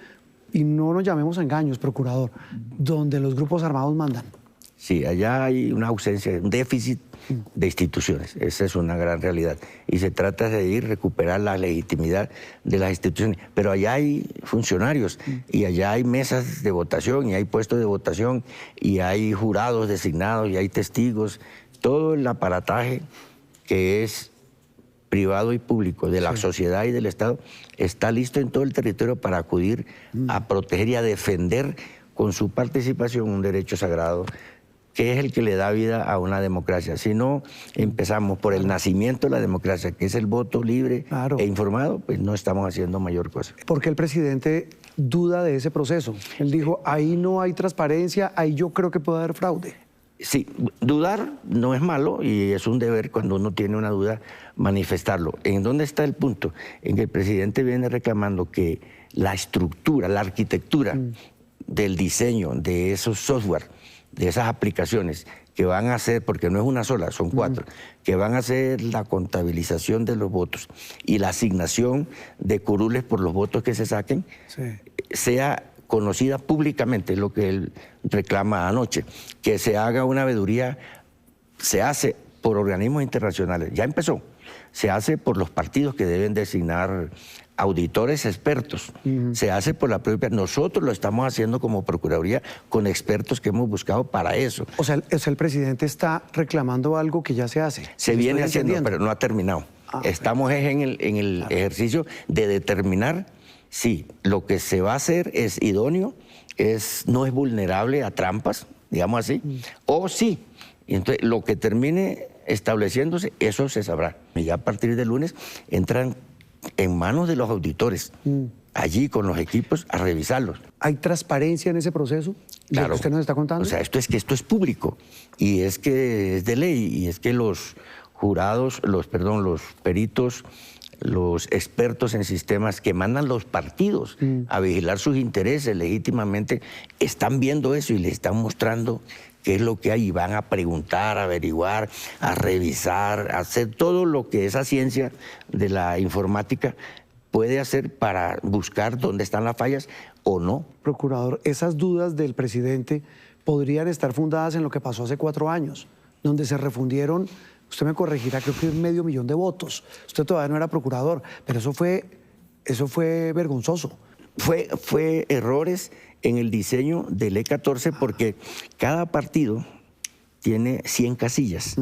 y no nos llamemos a engaños, Procurador, donde los grupos armados mandan? Sí, allá hay una ausencia, un déficit de instituciones, esa es una gran realidad. Y se trata de ir recuperar la legitimidad de las instituciones. Pero allá hay funcionarios, y allá hay mesas de votación, y hay puestos de votación, y hay jurados designados, y hay testigos, todo el aparataje que es privado y público, de la sociedad y del Estado, está listo en todo el territorio para acudir a proteger y a defender con su participación un derecho sagrado, que es el que le da vida a una democracia. Si no empezamos por el nacimiento de la democracia, que es el voto libre e informado, pues no estamos haciendo mayor cosa. ¿Por qué el presidente duda de ese proceso? Él dijo, ahí no hay transparencia, ahí yo creo que puede haber fraude. Sí, dudar no es malo y es un deber cuando uno tiene una duda manifestarlo. ¿En dónde está el punto? En que el presidente viene reclamando que la estructura, la arquitectura del diseño de esos software, de esas aplicaciones que van a hacer, porque no es una sola, son 4, que van a hacer la contabilización de los votos y la asignación de curules por los votos que se saquen, sea conocida públicamente, lo que él reclama anoche, que se haga una veeduría, se hace por organismos internacionales, ya empezó, se hace por los partidos que deben designar auditores expertos, se hace por la propia, nosotros lo estamos haciendo como Procuraduría con expertos que hemos buscado para eso. O sea, el presidente está reclamando algo que ya se hace. Se viene haciendo, pero no ha terminado. Estamos en el ejercicio de determinar si lo que se va a hacer es idóneo, no es vulnerable a trampas, digamos así, o sí. Y entonces lo que termine estableciéndose, eso se sabrá. Y ya a partir del lunes entran en manos de los auditores, allí con los equipos, a revisarlos. ¿Hay transparencia en ese proceso? Claro. ¿Lo que usted nos está contando? O sea, esto es público y es que es de ley y es que los jurados, los peritos, los expertos en sistemas que mandan los partidos a vigilar sus intereses legítimamente, están viendo eso y le están mostrando qué es lo que hay y van a preguntar, a averiguar, a revisar, a hacer todo lo que esa ciencia de la informática puede hacer para buscar dónde están las fallas o no. Procurador, esas dudas del presidente podrían estar fundadas en lo que pasó hace 4 años, donde se refundieron, usted me corregirá, creo que 500.000 de votos. Usted todavía no era procurador, pero eso fue vergonzoso. Fue errores en el diseño del E14 porque cada partido tiene 100 casillas,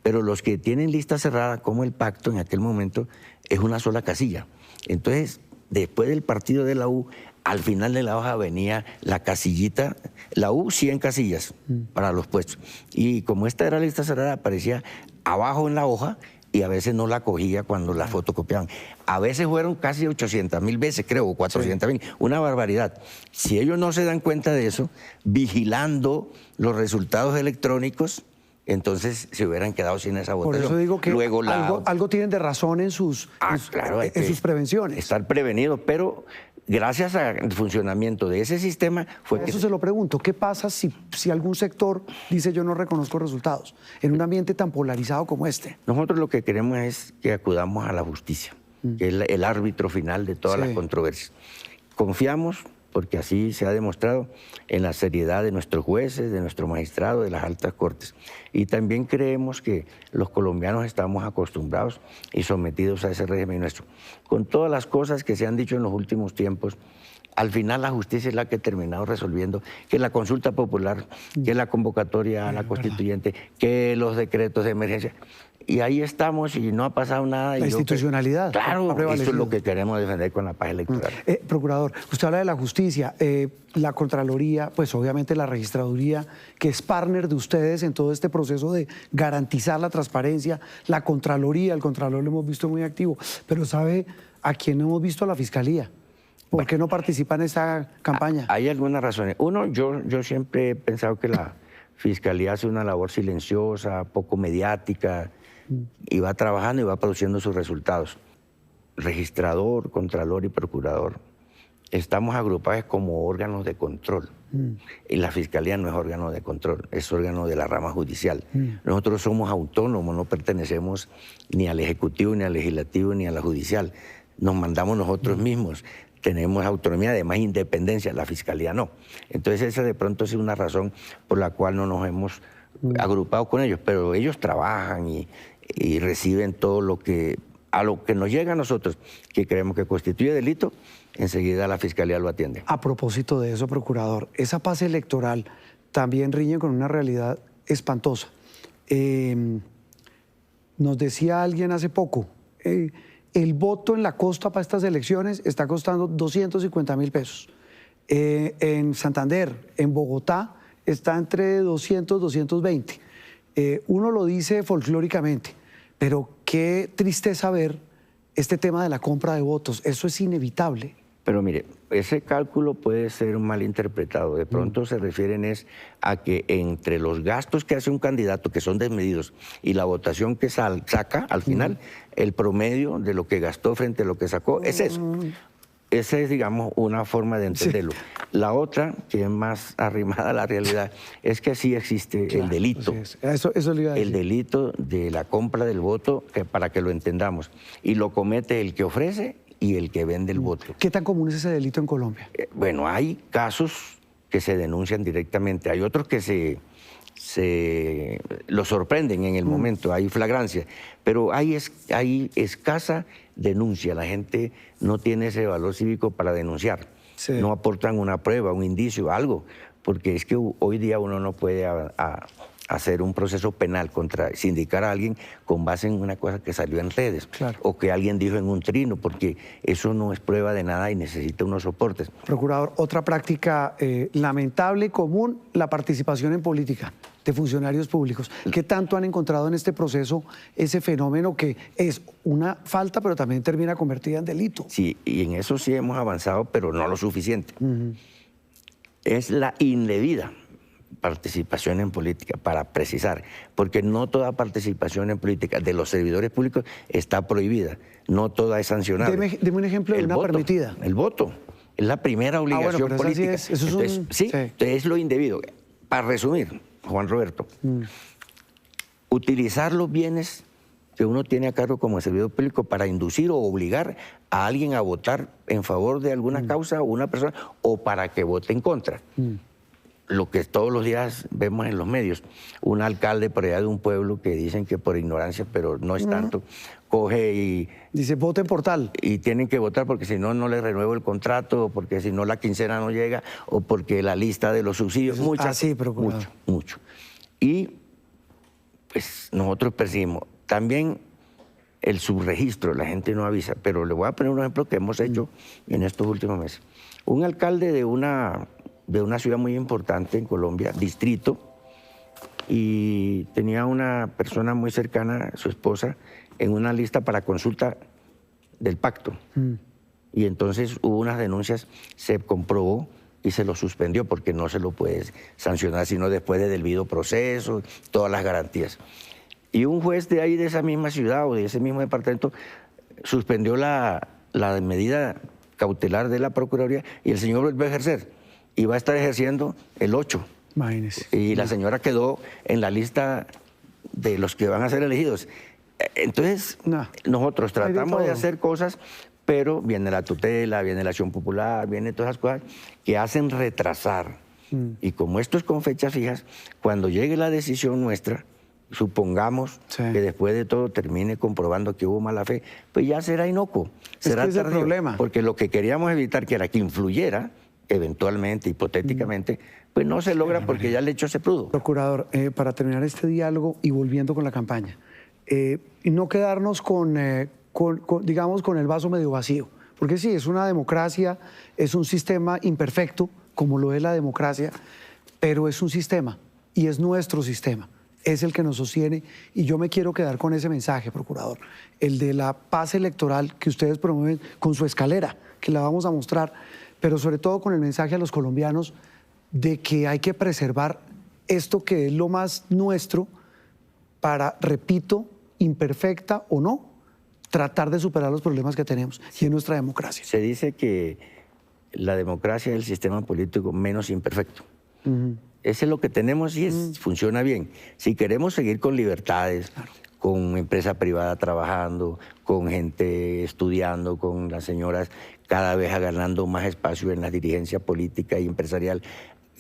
pero los que tienen lista cerrada, como el pacto en aquel momento, es una sola casilla. Entonces, después del partido de la U, al final de la hoja venía la casillita, la U 100 casillas para los puestos. Y como esta era lista cerrada, aparecía abajo en la hoja y a veces no la cogía cuando la fotocopiaban. A veces fueron casi 800.000 veces, creo, o 400.000, una barbaridad. Si ellos no se dan cuenta de eso, vigilando los resultados electrónicos, entonces se hubieran quedado sin esa votación. Por eso digo que luego algo tienen de razón en sus prevenciones. Estar prevenido, pero gracias al funcionamiento de ese sistema fue que... Eso se lo pregunto, ¿qué pasa si algún sector dice yo no reconozco resultados en un ambiente tan polarizado como este? Nosotros lo que queremos es que acudamos a la justicia, que es el árbitro final de todas las controversias. Confiamos, porque así se ha demostrado, en la seriedad de nuestros jueces, de nuestro magistrado, de las altas cortes. Y también creemos que los colombianos estamos acostumbrados y sometidos a ese régimen nuestro. Con todas las cosas que se han dicho en los últimos tiempos, al final la justicia es la que ha terminado resolviendo que la consulta popular, que la convocatoria a la constituyente, que los decretos de emergencia. Y ahí estamos y no ha pasado nada. La institucionalidad. Claro, eso es lo que queremos defender con la paz electoral. Procurador, usted habla de la justicia, la Contraloría, pues obviamente la Registraduría, que es partner de ustedes en todo este proceso de garantizar la transparencia, la Contraloría, el Contralor lo hemos visto muy activo, pero ¿sabe a quién hemos visto? A la Fiscalía. ¿Por qué no participa en esta campaña? Hay algunas razones. Uno, yo siempre he pensado que la Fiscalía hace una labor silenciosa, poco mediática, y va trabajando y va produciendo sus resultados. Registrador, Contralor y Procurador, estamos agrupados como órganos de control. Y la Fiscalía no es órgano de control, es órgano de la rama judicial. Nosotros somos autónomos, no pertenecemos ni al Ejecutivo, ni al Legislativo, ni a la Judicial. Nos mandamos nosotros mismos. Tenemos autonomía, además independencia, la Fiscalía no. Entonces esa de pronto es una razón por la cual no nos hemos agrupado con ellos, pero ellos trabajan y reciben todo lo que nos llega a nosotros, que creemos que constituye delito, enseguida la Fiscalía lo atiende. A propósito de eso, Procurador, esa paz electoral también riñe con una realidad espantosa. Nos decía alguien hace poco, el voto en la costa para estas elecciones está costando 250.000 pesos. En Santander, en Bogotá, está entre 200, 220. Uno lo dice folclóricamente, pero qué tristeza ver este tema de la compra de votos. Eso es inevitable. Pero mire, ese cálculo puede ser mal interpretado. De pronto se refieren a que entre los gastos que hace un candidato, que son desmedidos, y la votación que saca al final, el promedio de lo que gastó frente a lo que sacó, es eso. Esa es, digamos, una forma de entenderlo. Sí. La otra, que es más arrimada a la realidad, es que sí existe el delito. Eso le iba a decir. El delito de la compra del voto, para que lo entendamos. Y lo comete el que ofrece y el que vende el voto. ¿Qué tan común es ese delito en Colombia? Bueno, hay casos que se denuncian directamente, hay otros que lo sorprenden en el momento, hay flagrancia, pero hay escasa denuncia, la gente no tiene ese valor cívico para denunciar, no aportan una prueba, un indicio, algo, porque es que hoy día uno no puede hacer un proceso penal contra sindicar a alguien con base en una cosa que salió en redes o que alguien dijo en un trino, porque eso no es prueba de nada y necesita unos soportes. Procurador, otra práctica lamentable y común, la participación en política de funcionarios públicos. ¿Qué tanto han encontrado en este proceso ese fenómeno que es una falta pero también termina convertida en delito? Sí, y en eso sí hemos avanzado, pero no lo suficiente. Es la indebida participación en política, para precisar, porque no toda participación en política de los servidores públicos está prohibida, no toda es sancionable. Deme un ejemplo de una permitida. El voto es la primera obligación política. Es lo indebido. Para resumir, Juan Roberto, utilizar los bienes que uno tiene a cargo como servidor público para inducir o obligar a alguien a votar en favor de alguna causa o una persona, o para que vote en contra. Lo que todos los días vemos en los medios, un alcalde por allá de un pueblo que dicen que por ignorancia, pero no es tanto, coge y... Dice, voten por tal. Y tienen que votar porque si no, no les renuevo el contrato, o porque si no la quincena no llega, o porque la lista de los subsidios, mucho. Y pues nosotros percibimos también el subregistro, la gente no avisa, pero le voy a poner un ejemplo que hemos hecho en estos últimos meses. Un alcalde de una ciudad muy importante en Colombia, distrito, y tenía una persona muy cercana, su esposa, en una lista para consulta del pacto. Y entonces hubo unas denuncias, se comprobó y se lo suspendió porque no se lo puede sancionar sino después del debido proceso, todas las garantías. Y un juez de ahí, de esa misma ciudad o de ese mismo departamento, suspendió la medida cautelar de la Procuraduría y el señor volvió a ejercer. Y va a estar ejerciendo el 8. Imagínese. Y la señora quedó en la lista de los que van a ser elegidos. Entonces, nosotros tratamos de hacer cosas, pero viene la tutela, viene la acción popular, vienen todas esas cosas que hacen retrasar. Y como esto es con fechas fijas, cuando llegue la decisión nuestra, supongamos que después de todo termine comprobando que hubo mala fe, pues ya será inocuo. Será que es el problema. Porque lo que queríamos evitar, que era que influyera, eventualmente, hipotéticamente, pues no se logra porque ya el hecho se pudo. Procurador, para terminar este diálogo y volviendo con la campaña, y no quedarnos digamos, con el vaso medio vacío, porque sí, es una democracia, es un sistema imperfecto, como lo es la democracia, pero es un sistema y es nuestro sistema, es el que nos sostiene, y yo me quiero quedar con ese mensaje, procurador, el de la paz electoral que ustedes promueven con su escalera, que la vamos a mostrar, pero sobre todo con el mensaje a los colombianos de que hay que preservar esto que es lo más nuestro para, repito, imperfecta o no, tratar de superar los problemas que tenemos y en nuestra democracia. Se dice que la democracia es el sistema político menos imperfecto. Ese es lo que tenemos y funciona bien. Si queremos seguir con libertades, con empresa privada trabajando, con gente estudiando, con las señoras cada vez ganando más espacio en la dirigencia política y empresarial,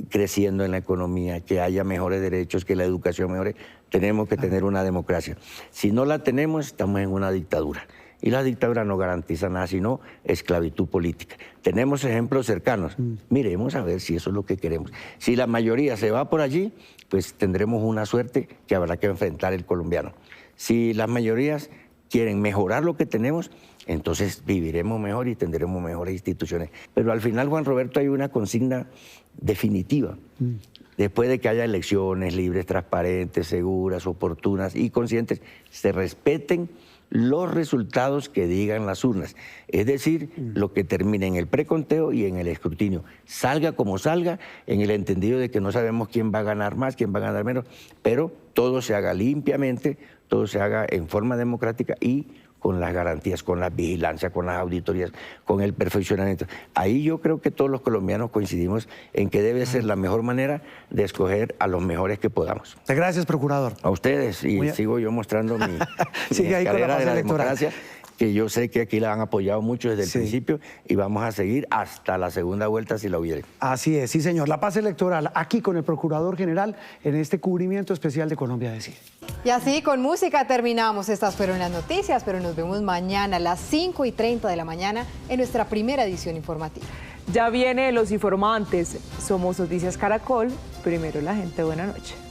creciendo en la economía, que haya mejores derechos, que la educación mejore, tenemos que tener una democracia. Si no la tenemos, estamos en una dictadura. Y la dictadura no garantiza nada, sino esclavitud política. Tenemos ejemplos cercanos. Miremos a ver si eso es lo que queremos. Si la mayoría se va por allí, pues tendremos una suerte que habrá que enfrentar el colombiano. Si las mayorías quieren mejorar lo que tenemos, entonces viviremos mejor y tendremos mejores instituciones. Pero al final, Juan Roberto, hay una consigna definitiva. Después de que haya elecciones libres, transparentes, seguras, oportunas y conscientes, se respeten los resultados que digan las urnas. Es decir, lo que termine en el preconteo y en el escrutinio. Salga como salga, en el entendido de que no sabemos quién va a ganar más, quién va a ganar menos, pero todo se haga limpiamente, todo se haga en forma democrática y con las garantías, con la vigilancia, con las auditorías, con el perfeccionamiento. Ahí yo creo que todos los colombianos coincidimos en que debe ser la mejor manera de escoger a los mejores que podamos. Gracias, procurador. A ustedes, y sigo yo mostrando mi escalera de la democracia, que yo sé que aquí la han apoyado mucho desde el principio y vamos a seguir hasta la segunda vuelta si la hubiere. Así es, sí señor. La paz electoral aquí con el Procurador General en este cubrimiento especial de Colombia Decide. Y así con música terminamos. Estas fueron las noticias, pero nos vemos mañana a las 5:30 de la mañana en nuestra primera edición informativa. Ya viene Los Informantes. Somos Noticias Caracol. Primero la gente. Buena noche.